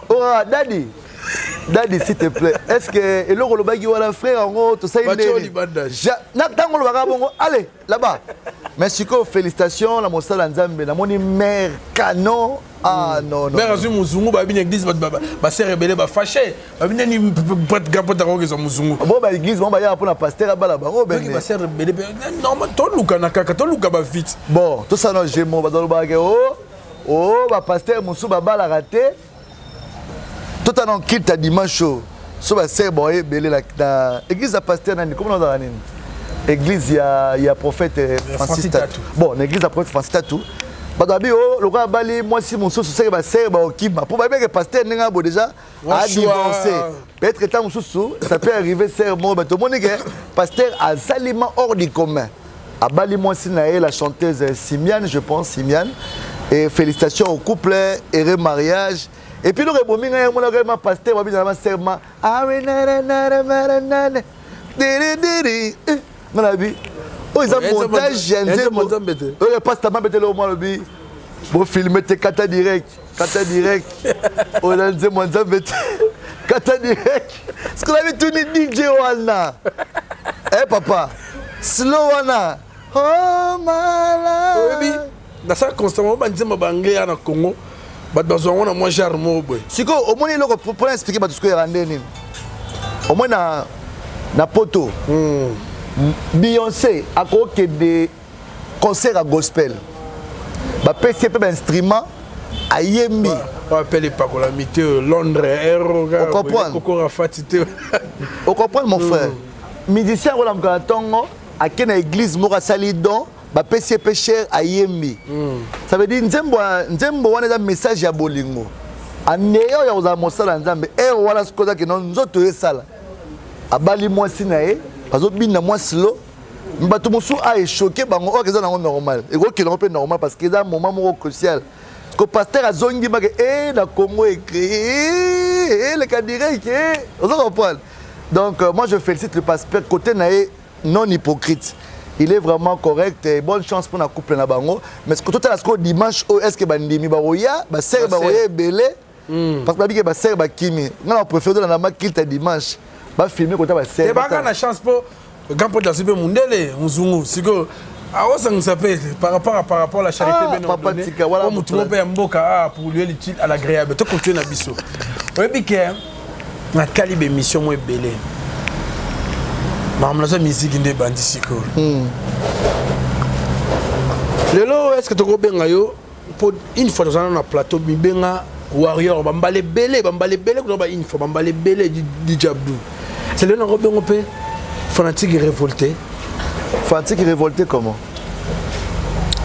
ora Daddy s'il te plaît est-ce que et le loba ki wala frère ngo to ça inde na tango loba bongo allez là-bas mais siko félicitations la mosala nzambe na moni mère canon ah non
mère azu muzungu ba bina église ba sœur rebelle ba fâché ba bina ni pot gapota ko ke muzungu
bon ba église bon ba ya pour na pasteur ba la ba o ben
ba sœur rebelle normal to luka na kaka to luka ba vite
bon tout ça non j'ai mon ba do ba ke oh ba pasteur musu ba la raté tout à l'heure quitte dimanche so ba sœur boye belé la église à pasteur nani comment on a nani église il y a prophète Francis Tatou bon l'église à prophète Francis Tatou bagabi le roi bali moi si mon sou c'est ba sœur ba okima pour ba bien que pasteur ninga bo déjà a divorcé peut-être temps sou ça peut arriver sœur mo ba to monique pasteur a saliment hors du commun a bali moi si na la chanteuse Simiane je pense Simiane et félicitations au couple heureux mariage. Et puis, nous avons pasteur, nous avons serment. Nous avons oh, ils ont montage, le pasteur m'a bêté le moment, bon filmer tes kata direct. On a dit, moi, j'ai bêté kata direct. Est-ce qu'on avait tout dit DJ Wana? Eh, papa, slow Wana. Oh, my life.
Dans ça, constamment, on dit, je suis en Congo. On a moins cher
si au moins pour expliquer tout ce que est au moins na poto Beyoncé a que des concerts à gospel ba PCP instrument à Yembi
on appelle pas la mité Londres
on comprend mon frère musicien wala mkatongo a kena église mora salidon ba PCP cher à Yembi ça veut dire nzembo wana message ya bolingo aneyo ya uza mosala nzambe wala sikoza ke nzoto esala abali mwasi na ye bazobina mwasi lo mbato mosu a choqué bango o keza nango normal et ko kelongo pe normal parce que ça moment moko crucial que pasteur azongi ba ke na Congo écrit le cas direct on comprend donc moi je félicite le pasteur côté na non hypocrite. Il est vraiment correct et bonne chance pour la couple na bango mais ce que tout à l'heure dimanche est-ce que bandimi baroya ba ser baroya belé parce que ba ser ba kimi on préfère dans la maquille dimanche ba filmer côté ba ser
ba kana chance pour grand pour la super mundele muzungu siko awo sang s'appelle par rapport à la charité ben
papa tika voilà
comme tout le monde mboka pour lui utile à l'agréable to continuer na biso oui bien na calibre émission moi belé la musique de bandisiko. Lelo est-ce que tu as pour une fois dans un plateau bibenga warrior bambale belé une fois bambale belé du Jabdou. C'est le nom on peut fanatique révolté.
Fanatique révolté comment?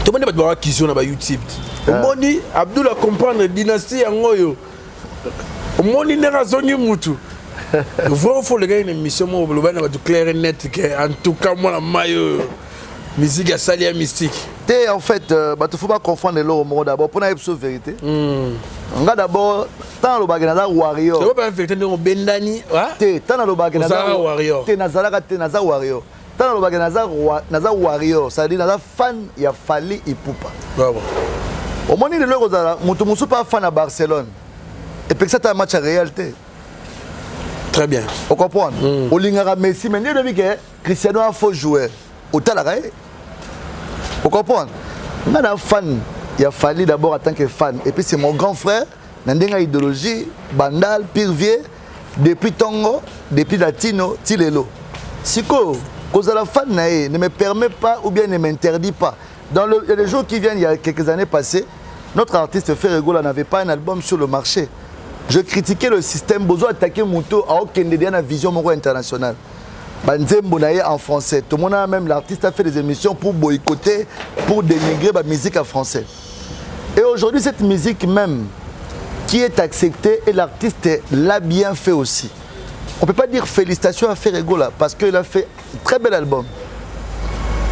Tout le monde va voir qui sont sur YouTube. Moni Abdullah comprendre dynastie ngoyo. Moni ne razoni mutu. Il faut le gars une émission où le va tout clair et net en tout cas moi la maillot musique à salia mystique.
En fait il faut pas confondre le mot d'abord pour une vérité. On va d'abord tant le baganaza warrior.
C'est pas une vérité de bendani,
tant le baganaza
warrior.
Naza warrior. Tant le baganaza naza warrior, ça dit naza fan ya Fally Ipupa.
Bravo.
Au moment de l'euro mutu musu pas fan à Barcelone. Et puis c'est un match à réalité.
Très bien.
On comprend. Au Lingara Messi, mais nous que Cristiano a faux joueur. Au Talaraï. On comprend. On a un fan. Il a fallu d'abord en tant que fan. Et puis c'est mon grand frère. Nandenga idéologie, Bandal, Pirvier, depuis Tongo, depuis Latino, Tilelo. Siko, Kozala fan nae ne me permet pas ou bien ne m'interdit pas. Dans les jours qui viennent, il y a quelques années passées, notre artiste Ferregola n'avait pas un album sur le marché. Je critiquais le système, besoin d'attaquer Mouto à aucune vision internationale. Banzembo nae en français. Tout le monde a même l'artiste a fait des émissions pour boycotter, pour dénigrer la musique en français. Et aujourd'hui, cette musique même qui est acceptée et l'artiste l'a bien fait aussi. On ne peut pas dire félicitations à Ferregola parce qu'il a fait un très bel album.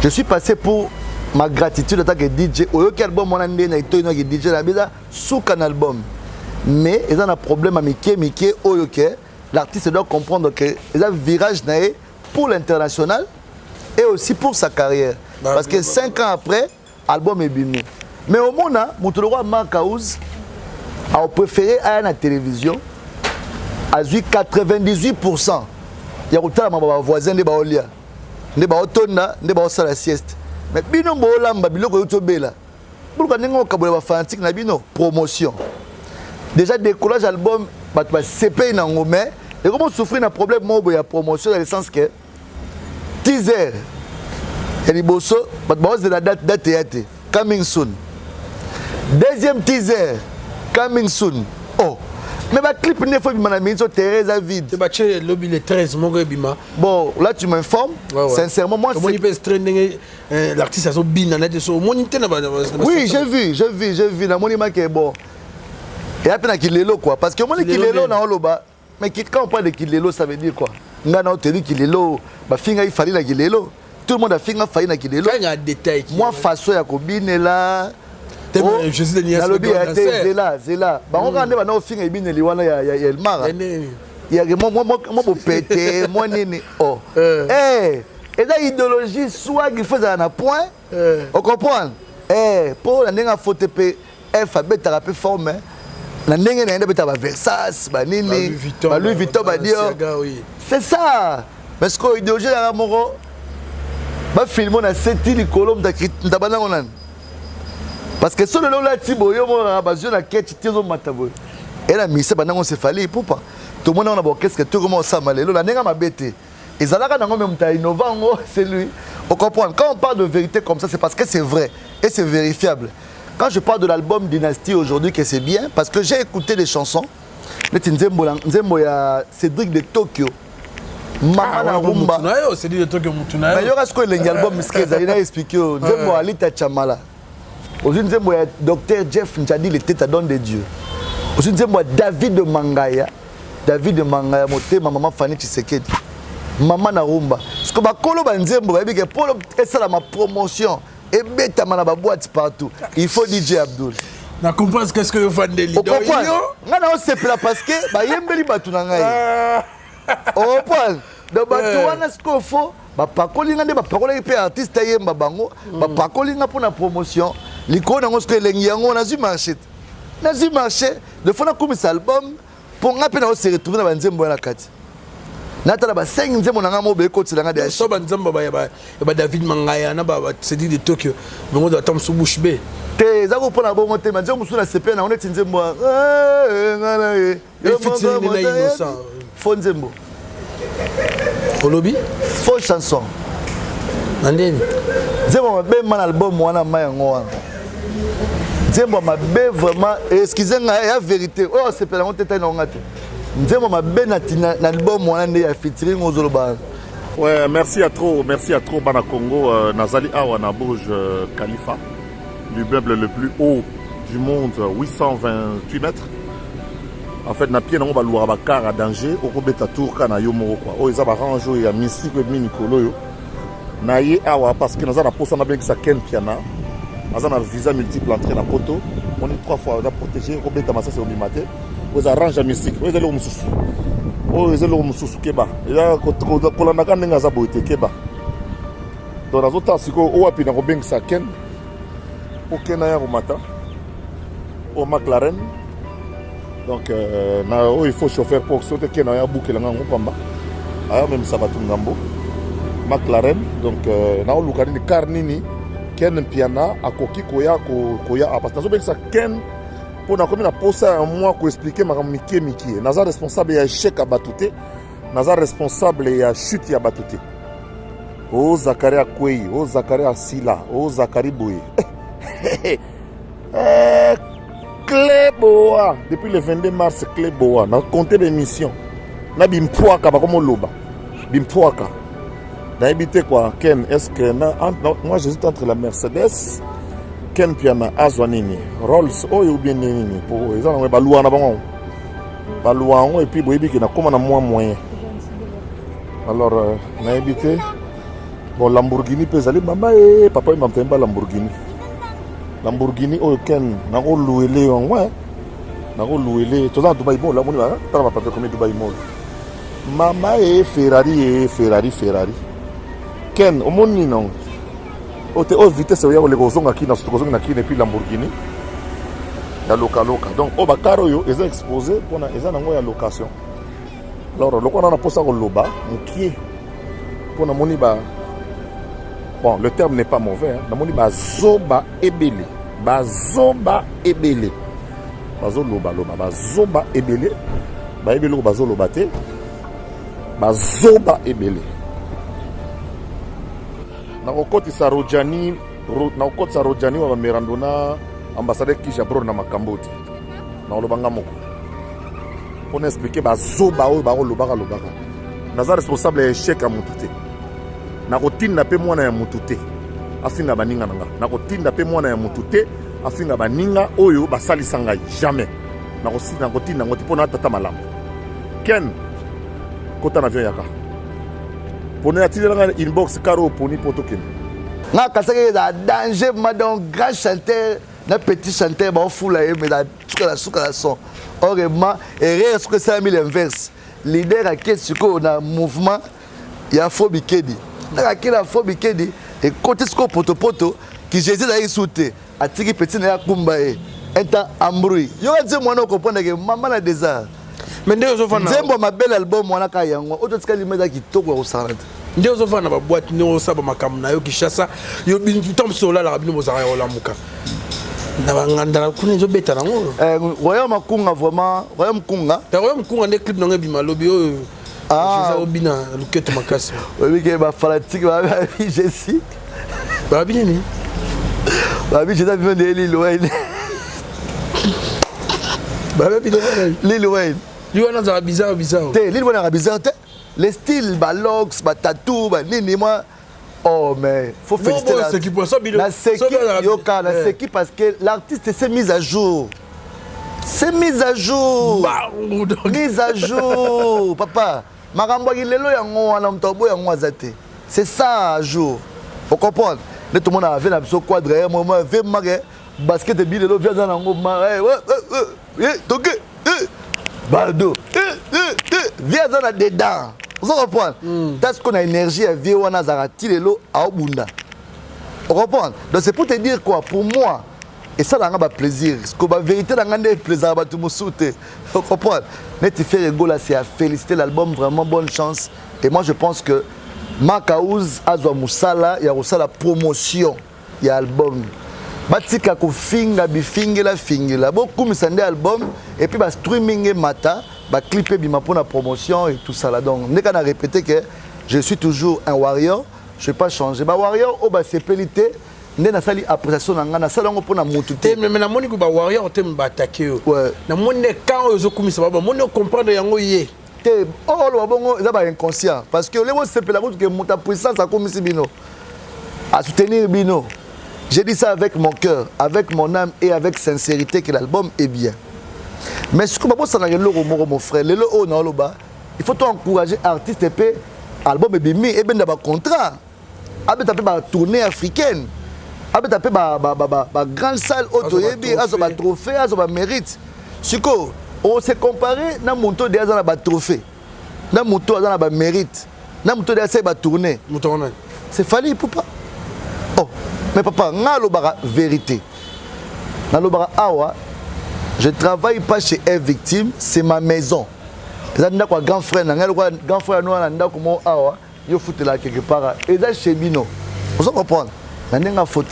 Je suis passé pour ma gratitude en tant que DJ. Aucun album, on a DJ sous un album. Mais il y a un problème à Mickey, l'artiste doit comprendre qu'il y a un virage pour l'international et aussi pour sa carrière. Parce que 5 ans après, l'album est bimé. Mais au monde, Moutologo Marcaouz a préféré à la télévision. A 98%. Il y a des voisins de Baolia. Des Baotona, des Baosa la sieste. Mais bino bolamba biloko yotobela. Pourquoi n'engo kabola fanatique na bino promotion. Déjà décollage album ba CP na ngomé et comment souffrir un problème mobo ya promotion dans le sens que teaser et liboso ba de la date coming soon. Deuxième teaser coming soon. Oh. Mais ma clip n'est pas sur Thérèse à vide.
C'est lobby le 13, mon gars.
Bon, là tu m'informes. Sincèrement, moi
c'est. L'artiste a son bin,
oui, j'ai vu. La monument qui est bon. Et après, il est là quoi. Parce que moi, il est là dans le bas. Mais quand on parle de Kilelo, ça veut dire quoi? On a entendu Kilelo. Il fallait qu'il est là. Tout le monde a fait qu'il fallait qu'il est là.
Il y a un détail.
Moi, façon, il y a Kobine là.
Je suis de
Zela. On regarde maintenant au film et bien il y a le mar. Il y a moi pété, moi nini. Oh. Et la idéologie soit qu'il faut un point. On comprend. Pour la nenga faut TP alphabet thérapie forme. La nenga n'a pas Versace, Louis Vuitton, c'est ça. Parce que l'idéologie la moro. Ba film on a 7 îles colombe d'abana on. Parce que si on a dit et la mise on s'est fallu pour pas tout le monde a qu'est-ce que tout le monde ça mal la nenga m'a bêté et ça là quand même innovant c'est lui on comprend quand on parle de vérité comme ça c'est parce que c'est vrai et c'est vérifiable. Quand je parle de l'album Dynastie aujourd'hui que c'est bien parce que j'ai écouté des chansons Nzembo ya Cédric de Tokyo Mama na Rumba
Cédric de Tokyo Mutuna
mais il y aura ce que l'album Miskeza il a expliqué Nzembo Alita Chamala. Aujourd'hui, nous avons docteur Jeff Njadi, le tête à don de Dieu. Aujourd'hui, nous avons David Mangaya, ma maman Fanny Tshisekedi, maman Narumba. Ce que je veux pour ma promotion, et bête à ma boîte partout. Il faut DJ Abdul.
Je comprends ce que vous faites de l'idée.
On comprend. C'est parce que il y a un peu de temps. On comprend. Donc, ce qu'il faut. Bapakolinga nde bapakola pe artiste yemba bango bapakolinga pour la promotion likona ngo ce lengi yango na zi marché de fona comme cet album pour nga pe na se retrouver na banzembo na kati nata ba 5 nzembo na nga mo be kotsi nga de
so banzembo ba David Mangaya na ba Cédric de Tokyo bango da tam su bouche be
te za ko pona bongo te manzembo su na CP na on est nzembo ngala e
fitini na innocent
fo nzembo
Olobi
faux chanson.
Nandeni.
Nzembo mabe man album wana mayango wana. Nzembo mabe vraiment excusez-moi la vérité. Oh c'est pas la honte tata ngate. Nzembo mabe na album wana nde ya featuring ozoloba.
Ouais, merci à trop Bana Congo Nazali Awa na Burj Khalifa, l'immeuble le plus haut du monde, 828 mètres. En fait, na pied na ba luwa ba car à danger au kobeta tour kana yo moko kwa. O eza ba range ya mystique et Nicolo yo. Na ye awa parce que na za na posa na bien que ça ken piana. Na za na visa multiple entrée na poto. On est 3 fois protégé kobeta massa c'est au bimate. O za range ya mystique. O eza le mususu. O eza le mususu keba. Ya ko la naka ninga za boite keba. Donc na zota siko o api na ko bien que ça ken. O kena ya romata. O McLaren. Donc, il faut chauffeur pour sauter qui est bouclé là même ça va tout ngambo McLaren donc na olukani karnini ken piana akoki koya parce que ça ken pour na comme na posa un mois ko expliquer ma miki naza responsable ya échec à batouté naza responsable ya chute ya batouté oh Zakaria Kwei, oh Zakaria Sila, oh Zakari Boye. Cléboa, depuis le 22 mars, Cléboa, dans le comté d'émission. Na Bimpoaka, comme Loba. Bimpoaka. Dans habité quoi, Ken, est-ce que moi j'hésite entre la Mercedes, Ken Piana, Azwanini, Rolls, oh ou bien Nini, pour ils ont pas loué en avant. Pas loué et puis Boyebi qui n'a comme un moyen. Alors, on a habité. Bon, Lamborghini peut aller, maman et papa il m'a fait pas Lamborghini. Lamborghini, oh, Ken, n'a pas loué les ouais. N'a pas loué les. Tout ça, Dubaï Mall, là, on va pas parler comme Dubaï Mall. Maman et Ferrari. Ken, au monde, non. Au vitesse, il y a les gosons qui n'ont pas et puis Lamborghini. Il y a local. Donc, au Bakaro, ils ont exposé pour la location. Alors, le on a posé au Loba, qui est pour la moniba. Bon, le terme n'est pas mauvais. La moniba Zoba Ebele. Bazoba Ebele. Bazo Loba. Bazoba Ebele. Baebele Bazo Lobate. Bazoba Ebele. Na okoti Sarojani. Na okoti Sarojani wa Merandona. Ambassadeur Kishabro na Makamboti. Na Olobanga Moko. On a expliqué Bazoba Lobaka. Naza responsable échec à Moutouté. Na routine na pe mwana ya Moutouté. Afinga baninga nanga. Na routine na pe mwana ya Moutouté. Afinga baninga oyo basalisa ngai jamais. Na routine na ngoti pona tata malamu. Ken kota na avion yaka. Pona ya tili inbox karo poni poto ken.
Na kasake za danger madon grand chanteur na petit chanteur ba fula e mais da suka la son. Heureusement erreur ce que ça a mis l'inverse. Leader a qu'est-ce qu'on a mouvement il y a Fobi Kedi. Na kila Fobi Kedi et côté ce poto qui Jésus a sauté a tiki petit na kumba e enta ambrouille. Yo a dit moi non comprendre que maman a des arts.
Mais ndio zofana.
Zembo ma bel album mwana ka yango. Oto tika limeda kitoko ko sarata.
Ndio zofana ba boîte ndio saba makamu na yo kishasa yo bintu tom sola la bino bozara yo lamuka. Na banganda kuna zo beta nango.
Royaume Makunga vraiment, Royaume Kunga.
Royaume Kunga ne clip nango bima lobi yo. Ah, obina luketo makasi.
Oui que ba fanatique ba Jessie.
Ba binini.
Ba bi jeta bien de Lil Wayne.
Ba binini.
Lil Wayne.
Lui on a bizarre.
Té, Lil Wayne a bizarre té. Les styles ba locks, ba tattoo, ba nini moi. Oh mais faut féliciter la
c'est qui pour ça bilo.
C'est qui parce que l'artiste s'est mis à jour. C'est mise à jour. Mise à jour, papa. Marambo lelo yango wana mtobo yango azate. C'est ça à jour. Faut comprendre. Tout le monde a vu la so quadre moi ve mage basket de bilelo vient dans ngo mare. Toke. Baldo. Viens dans dedans. Vous comprenez? Parce qu'on a énergie à vivre wana zarati lelo a obunda. Vous comprenez? Donc c'est pour te dire quoi pour moi. Et ça, c'est un plaisir. Ce que la vérité, c'est un plaisir. Vous comprenez? Net fait rigolo, c'est à féliciter l'album. Vraiment bonne chance. Et moi, je pense que Makaouz, Azwa Moussala, il y a aussi la promotion. Il y a l'album. Batika ko finga bifingela fingela. Beaucoup de album. Et puis, streaming et mata. Clipper bima pour la promotion et tout ça là. Donc, on a répété que je suis toujours un warrior. Je ne vais pas changer. Warrior, c'est pelité. Ndé na sali appréciation nanga na sala ngo pona mutu te
mais na moni ko ba warrior te mba attaquer yo na moni quand yo komisa ba moni comprendre yango ye
te oh lo bongo za ba inconscient parce que le mo c'est la route que monta puissance a komisi bino à soutenir bino. J'ai dit ça avec mon cœur, avec mon âme et avec sincérité que l'album est bien. Mais ce que ba bossa na le moro mon frère le o na loba il faut encourager artiste et puis album est bimi et ben da ba contrat abeta pe ba tournée africaine. Avec tapé ba grande salle autoyebi azo ba trophée azo ba mérite. Siko on s'est comparé na monto de azo na ba trophée. Na monto azo na ba mérite. Na monto de azo ba tourner. C'est Fally Ipupa. Oh, mais papa, na lo ba vérité. Na lo ba awa, je travaille pas chez un victime, c'est ma maison. Ça nda quoi grand frère na grand frère no na nda ko mo awa, yo foutela quelque part et ça chez Bino. Vous comprenez? N'a faute.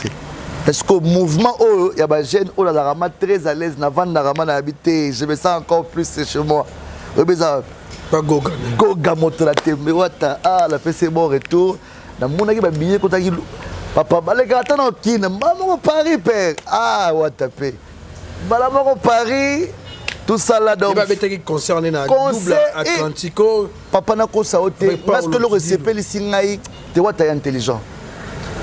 Parce que le mouvement, il y a des jeunes qui sont très à l'aise, je me sens encore plus chez moi. Goga moto la tête, la c'est bon retour. na mona ki ba billet ko taki papa baleka ata na kina maman Paris père ah watape bala moko Paris tout ça là donc
il va être concerné na double Atlantico
papa na ko sa ote parce que le recépeli singai te wata intelligent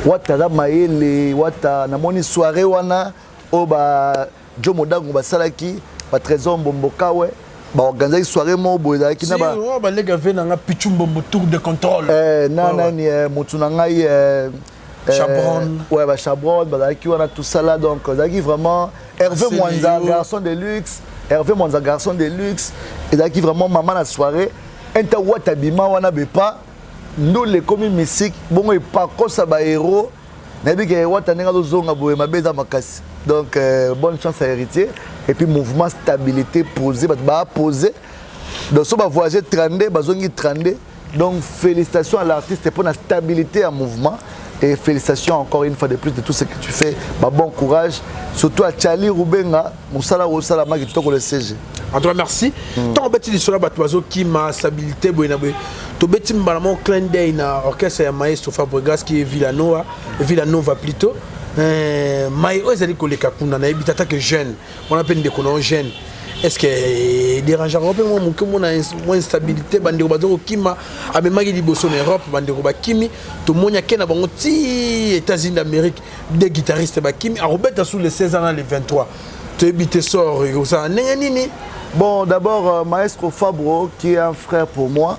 wata da maele wata na moni soirée wana o ba jo modango ba salaki ba trésor mbomboka we ba organiser soirée mo boza ki na ba
ba lega vena nga pichumbo tour de contrôle
na ni mutuna ngai
Chabron
ouais ba Chabron ba ki wana tout ça là donc zaki vraiment Hervé Mwanza garçon de luxe Hervé Mwanza garçon de luxe et zaki vraiment maman la soirée enta wata bima wana bepa nous les commis musique bon et pas comme ça ba héros nabi ke wata nenga zonga boye mabeza makasi donc bonne chance à héritier et puis mouvement stabilité posé ba posé donc so ba voyager 32 bazongi 32 donc félicitations à l'artiste pour la stabilité en mouvement et félicitations encore une fois de plus de tout ce que tu fais bon courage surtout à Charlie Rubenga musala osala maki toko le CG.
En tout cas, merci. Tant que tu dis bateau qui m'a stabilité, tu beti mbalamo clin d'œil na orchestre ya maestro Fabregas qui est Villanova plutôt. Mais eux ils collé kakuna na ebitata que jeune. On appelle des connaissants jeunes. Est-ce que dérange un peu mon instabilité bande bateau qui m'a amemaki liboso en Europe bande ba kimi to monya kena bango ti États-Unis d'Amérique des guitaristes ba kimi a Robert sous les 16 ans les 23. Tu habité sort et ça nini.
Bon, d'abord, Maestro Fabro, qui est un frère pour moi,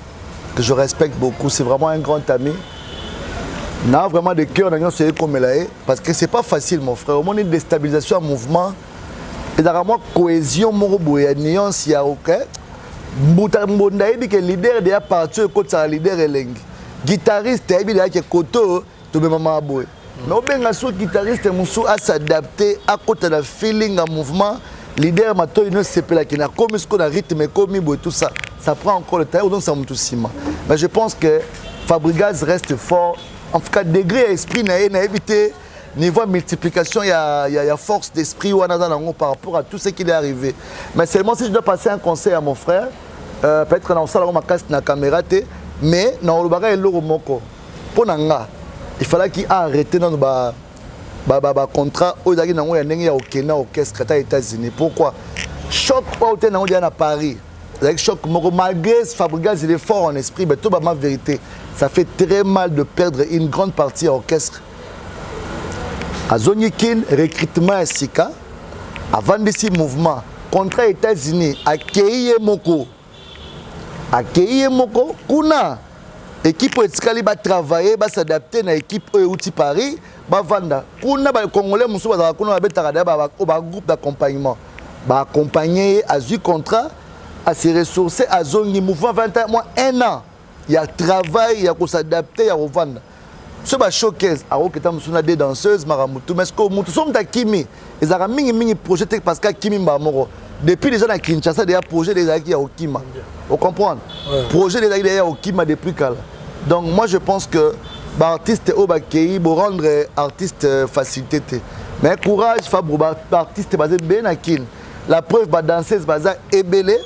que je respecte beaucoup, c'est vraiment un grand ami. On a vraiment de cœur dans ce comme elle parce que c'est pas facile, mon frère. Au moins, une déstabilisation en mouvement, et dans la cohésion, mon nuance, il y a aucun. Mbunda dit que le leader de la partie, le leader est l'eng. Guitariste, il y a des koto, tu me maman aboué. Mais au bien, le guitariste, il a s'adapter à côté de feeling en mouvement. Leader mato une sepela qui n'a comme ce qu'on a rythme comme tout ça prend encore le temps donc ça me tout ciment mais je pense que Fabregas reste fort en tout cas degré esprit n'a évité niveau multiplication il y a force d'esprit ou par rapport à tout ce qui est arrivé mais seulement si je dois passer un conseil à mon frère peut-être dans ça ma casse na caméra mais dans le bagage le moko pour nanga il fallait qu'il arrête dans contrat aux orchestre aux États-Unis. Pourquoi? Choc pas à Paris. Choc malgré Fabregas il est fort en esprit, mais tout ma vérité, ça fait très mal de perdre une grande partie à l'orchestre. À Zonikin, recrutement à Sika, avant de ce mouvement, contrat États-Unis, accueillir Moko, Kuna. Équipe Etikali va travailler, va s'adapter à l'équipe Outi Paris, va vendre. Kuna ba Congolais musu ba kuna ba tarada ba groupe d'accompagnement. Ba accompagner à du contrat à se ressourcer à zone mouvement 21 mois 1 an. Il y a travail, il y a qu'on s'adapter, il y a revendre. Ce ba showcase à oketa musuna des danseuses maramutu mais que mutu sommes ta Kimi. Ils ont mingi projet parce que Kimi ba moro. Depuis déjà dans Kinshasa, il y a un projet des acquis à Okima. Vous comprenez? Projet des acquis à Okima depuis quand? Donc moi je pense que l'artiste au Bakei pour rendre artiste facilité. Mais courage, Fabro, l'artiste basé bien à Kin. La preuve, la danseuse basée Ebele,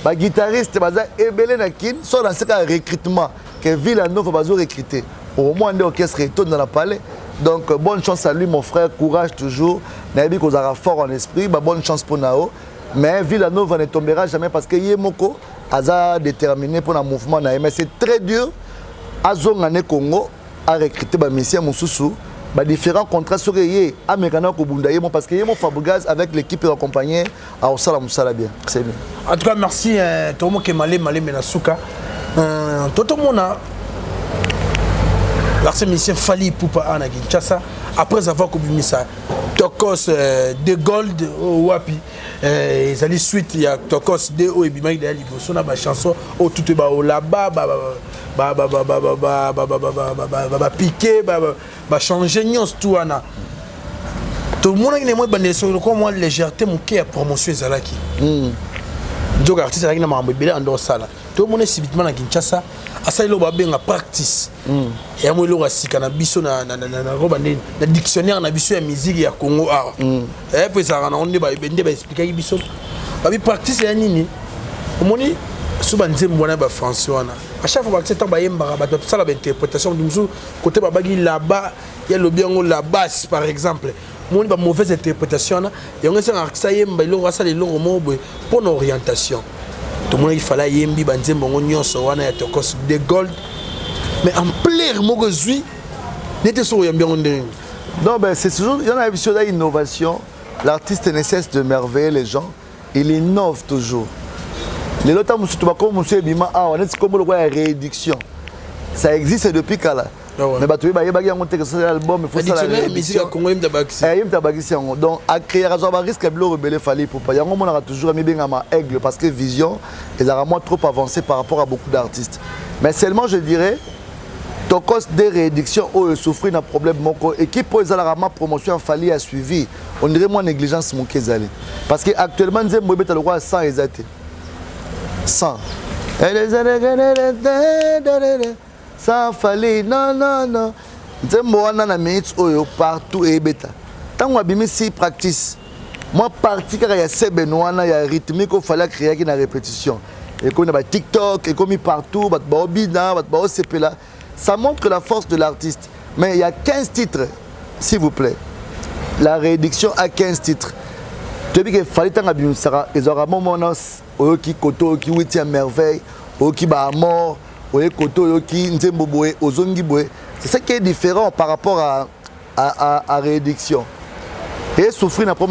la guitariste basée Ebele na Kin, soit dans ce cas recrutement que Villanova va recruter. Au moins un orchestre retourne dans la palais. Donc bonne chance à lui mon frère, courage toujours. Nabi qu'on aura fort en esprit, bonne chance pour Nao. Mais Villanova ne tombera jamais parce que Yemoko a déterminé pour le mouvement. Mais c'est très dur. Azongane Congo a recruté des messieurs Moussoussou, différents contrats sur les Américains parce que Yemo Fabregas avec l'équipe accompagnée à Osala Moussala bien. C'est bien.
En tout cas, merci tout le monde qui est malé Menasuka. Tout le monde a l'artiste musicien Fali Poupa Ana Kinshasa après avoir commis ça. Tokos de Gold Wapi. Ils allaient suite il y a Tokos de O et Bima il y a liboso na ba chanson au tout ba là-bas piqué changer nuance tout ana tout le monde qui est moins bandé sur le comment légèreté mon qui a promotion ezalaki donc artiste avec na mambo bela ndo sala tout le monde est subitement na Kinshasa asa ilo ba benga practice et moi ilo rasika na biso na robande na dictionnaire na biso ya musique ya Congo art et puis ça on ne ba bende ba expliquer biso ba bi practice ya nini omoni Souvent nzembo na ba français wana. À chaque fois que c'est ba yemba ba ça la interprétation du musu côté ba bagi là-bas, il y a le bien la basse par exemple. Mon ba mauvaise interprétation na, il y a un ça yemba il aura ça les longs mots pour l'orientation. Tout le monde il fallait yembi ba nzembo nyonso wana ya tokos de gold. Mais en plaire mo gozui n'était sur yembi on.
Non ben c'est toujours il y en a une vision d'innovation. L'artiste ne cesse de merveiller les gens, il innove toujours. Les lots comme monsieur Bima on est comme le réédition. Ça existe depuis Kala. Mais battu ba yeba yango teke ça album il faut ça la musique
Congo mtabakisi.
Mtabakisi yango. Donc à créer raison ba risque blo rebelle fallait pour pas yango on a toujours mis bien ma aigle parce que vision ils a vraiment trop avancé par rapport à beaucoup d'artistes. Mais seulement je dirais tokos des réédictions où souffrir d'un problème moko équipe pour les ma promotion fallait a suivi. On dirait moins négligence mon kezali parce que actuellement nzembo beta le roi 100 exact. 100. Ça fallait non. Nzembo wana na minutes oyo partout et beta. Tant on bimi si practice. Moi parti car il y a sebenoana il y a rythmique il fallait créer qui na répétition. Et qu'on a TikTok et comme partout bat bobina bat ba là. Ça montre la force de l'artiste. Mais il y a 15 titres s'il vous plaît. La réédition a 15 titres. Tu dis qu'il fallait tant bimi sera ils aura monos oki koto ki witi à merveille oki ba mort oye koto oki nzembo boé ozongi boé. C'est ça qui est différent par rapport à réédiction. Et souffrir na pour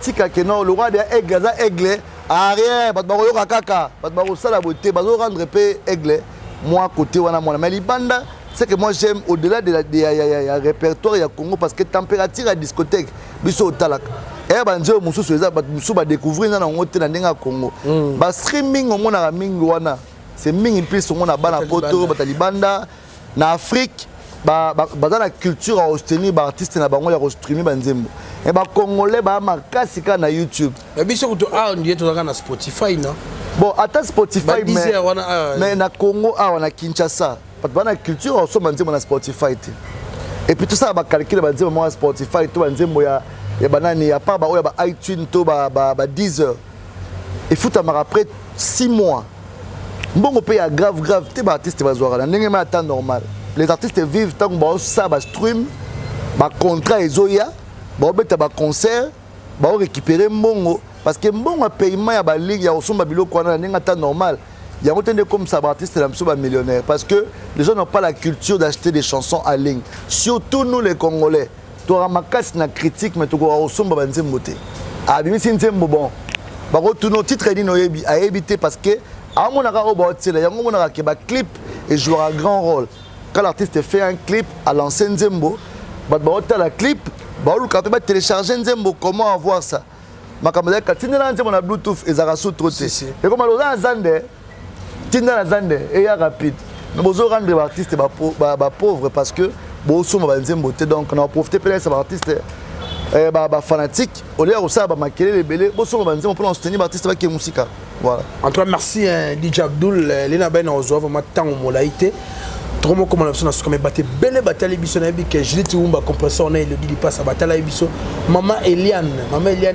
tika que non le roi de aigle arrière bat ba yoka kaka bat ba sala beauté ba rendre pe aigle moi côté wana moi mais libanda c'est que moi j'aime au-delà de la répertoire ya Congo parce que température à discothèque biso talak et banzo mususu eza bat musu ba découvrir na ngote na ndenga Congo ba streaming on na mingi wana c'est mingi plus on na bana poto batalibanda na Afrique ba dans la culture à soutenir ba artiste na bango ya ko streamer banzembo et ba congolais ba makasi ka na YouTube
et biso ko to on dit to na Spotify non
bon attends Spotify mais na Congo na Kinshasa parce que culture on so banzembo na Spotify et puis tout ça ba calculer banzembo moi Spotify to banzembo ya banani ya pas ba oya ba iTunes to ba Deezer il faut tamara après 6 mois bon on paye grave te ba artiste ba zoara ndenge ma temps normal. Les artistes vivent tant que ça va stream, ba contrat ezoya, ba obeta ba concert, ba récupérer mbongo parce que mbongo paiement ya ba ligue ya osomba biloko wana ndenge temps normal. Il y a autant de comme ça artistes la mso ba millionnaire parce que les gens n'ont pas la culture d'acheter des chansons en ligne. Surtout nous les Congolais. Tu auras ma casse na critique mais tu auras osomba ba nzembo te. Ah bimi si nzembo bon. Ba retourner titre dit no yebi a éviter parce que à mon ara o ba otela yango mon ara ke ba clip et jouera un grand rôle. Quand l'artiste fait un clip à l'ancien Nzembo, la clip, va télécharger Nzembo, comment avoir ça? Ma caméra, quand tu as Bluetooth, et ça rassure trop. Et comme on Zande, tu as Zande, et il y a rapide. Nous devons rendre l'artiste pauvre parce que bon, donc on a profité de ces artistes fanatiques. Au lieu de ça, on a les bélés, on peut soutenir l'artiste avec la musique. Voilà. En tout cas, merci DJ Abdoul, Lena Ben Ozo, vraiment tant au molaïté. Trop moi comme on a besoin de battre belle bataille biso na bi que je dis umba compresseur na le dit pas sa bataille biso maman Eliane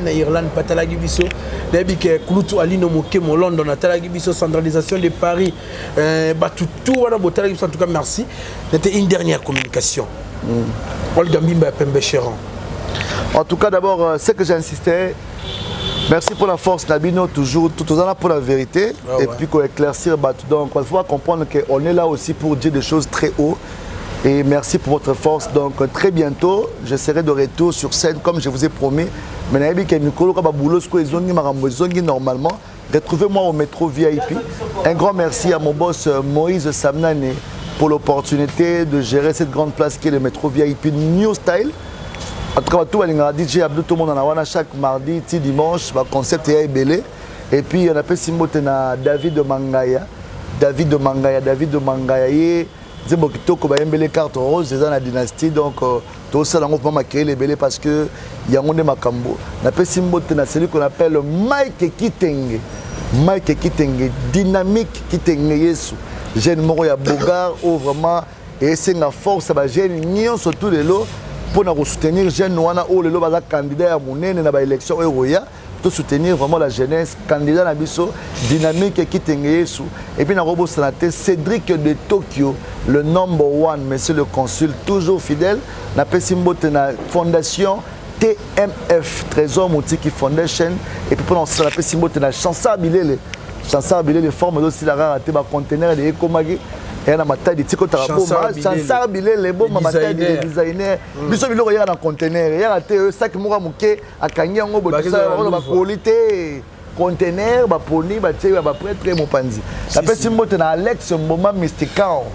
na Irlande bataille biso na bi que Kulutu Ali no moke mo London na bataille biso centralisation de Paris battu tout wana bataille biso en tout cas merci. C'était une dernière communication. Olga Mbimba Pembe Cheran. En tout cas d'abord c'est que j'insistais. Merci pour la force, Nabino, toujours, tout là pour la vérité. Et puis qu'on éclaircir, donc il faut comprendre qu'on est là aussi pour dire des choses très haut. Et merci pour votre force. Donc très bientôt, je serai de retour sur scène comme je vous ai promis. Mais normalement, retrouvez-moi au métro VIP. Un grand merci à mon boss Moïse Samnane pour l'opportunité de gérer cette grande place qui est le métro VIP New Style. En tout cas, tout le monde DJ Abdou, tout le monde en a chaque mardi, dimanche, le concept est belé. Et puis, on a fait Simbote na David de Mangaya. David de Mangaya, c'est bon qui toque les cartes roses, c'est dans la dynastie. Donc, tout ça, on va créer les belés parce que il y a un Makambo. On a fait Simbote na celui qu'on appelle Mike Kitenge. Mike Kitenge, dynamique Kitenge Yesu. Jeune Moroya Bogar, où vraiment, et c'est la force, ça jeune nion surtout les lots. Pour nous soutenir les jeunes, nous avons le candidat à mon na ba élection euroya. pour soutenir vraiment la jeunesse, candidat Nabiso, dynamique qui t'engage. Et puis, Narobo Sanate, Cédric de Tokyo, le number one, monsieur le consul, toujours fidèle. N'a pas Simbote na fondation TMF, Trésor Moutiki Foundation. Et puis, pendant ce temps, n'a pas Simbote na Chansar Bilele. Chansar Bilele forme aussi la rareté, ma conteneur de Ekomagi. Et na ma taille de Tiko Taraboma, Chansar Bilele, bon, ma taille de designer. Biso Bilo, il y a un conteneur. Il y a un sac Moura Mouké, à Kanyango, ma qualité. Conteneur, ma poni, ma tire, ma prêtre, mon panzi. La personne qui Alex Mboma Mystican.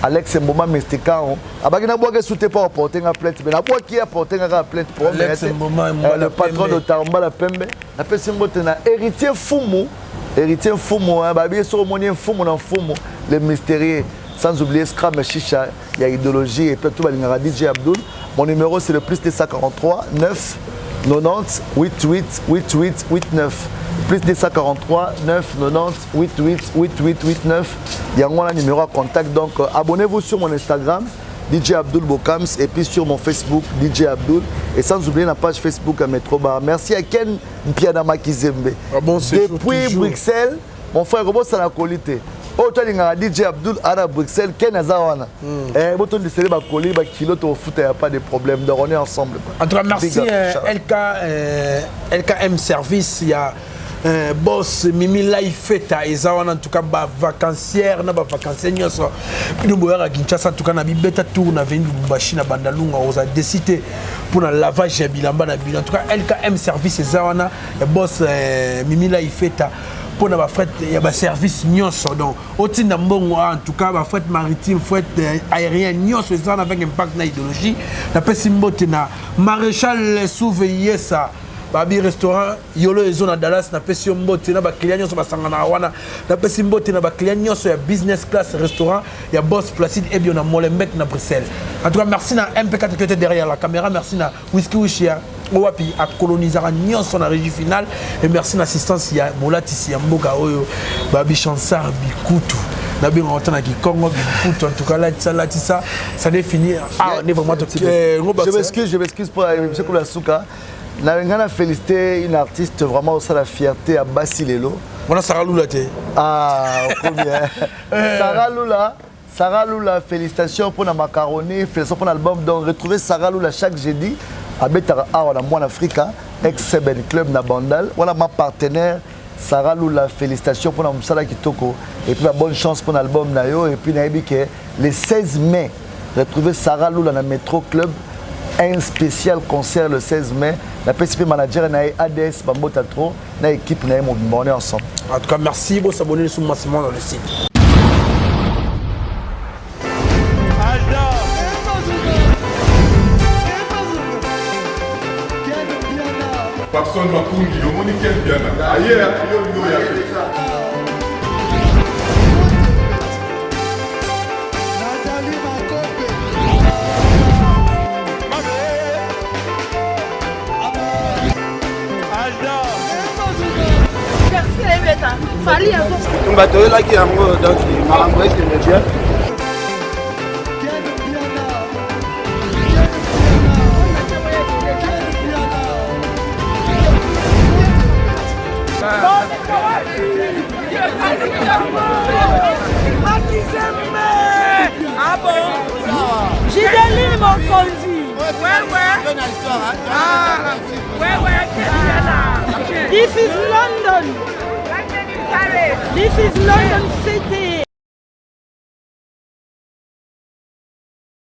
Alex Mboma Mystican. Abagina Boga soutient pas apporter un plainte, mais la boîte qui a apporté un plainte pour le patron de Taramba la Pembe. La personne qui héritier Fumu. Héritier Fumu, Babi sur mon Fumu dans Fumu, les mystérieux. Sans oublier Scram Chicha, il y a idéologie et puis tout le monde DJ Abdul. Mon numéro c'est le plus 243 9 90 88 88 89. Plus 243 9 90 88 88 89. Il y a un numéro à contact. Donc abonnez-vous sur mon Instagram DJ Abdul Bokams et puis sur mon Facebook DJ Abdul et sans oublier la page Facebook à Metro Bar. Merci à Ken Mpiadama Kizembe. Depuis Bruxelles, mon frère Robo c'est la qualité. Autant DJ Abdul à Bruxelles, Ken Azawana. Et vous avez décidé de kilo au foot, il n'y a pas de problème. Donc on est ensemble.
En tout cas, merci LKM Service. Il y a boss Mimi Laifeta et Zawana en tout cas vacancière na vacancière nyoso nous boyara Kinshasa en tout cas na bibeta tour na venu Lubumbashi na Bandalunga on a décidé pour le lavage ya bilamba na bilan en tout cas LKM Service et Zawana et boss Mimi Laifeta pour na fret ya ba service nyoso donc oti na mbongo en tout cas ba fret maritime fret aérien nyoso Zawana avec impact na idéologie na pesi mbote na maréchal Souveillé ça Babi restaurant Yolo Ezo na Dallas na pesi mbote na ba client nyoso basangana wana na pesi mbote na ba client nyoso ya business class restaurant ya boss Placide et bien na Molenbeek na Bruxelles. En tout cas merci na MP4 qui était derrière la caméra, merci na Whisky Wishia Owapi a colonisé nyoso na régie finale et merci na assistance ya Molatisi ya Mboka oyo Babi Chansar Bikutu. Na bien on entend qui Congo Bikutu en tout cas là ça définit on est vraiment
je m'excuse pour monsieur Koulasuka. Navengana félicité une artiste vraiment ça la fierté à Basilelo.
On a Sarah Lula.
Ah, combien Sarah Lula, félicitations pour la macaroni, félicitations pour l'album. Donc retrouvez Sarah Lula chaque jeudi à Betara on a Mon Africa, ex-Ben Club na Bandal. Voilà ma partenaire Sarah Lula, félicitations pour la Moussala Kitoko et puis la bonne chance pour l'album Nayo et puis Naibike le 16 mai retrouvez Sarah Lula na Metro Club. Un spécial concert le 16 mai. La PCP manager na ADS Bambota Tro, na équipe na on est ensemble.
En tout cas, merci pour s'abonner sur massivement dans le site.
Papson Mapungi, le monde qui est bien. Ailleurs, il y a
Fali avant.
On va te relayer un mot donc Marambo est bien.
Ah bon? Gideline mon conduit. Ouais. Ah, ouais. This is London. This is London City.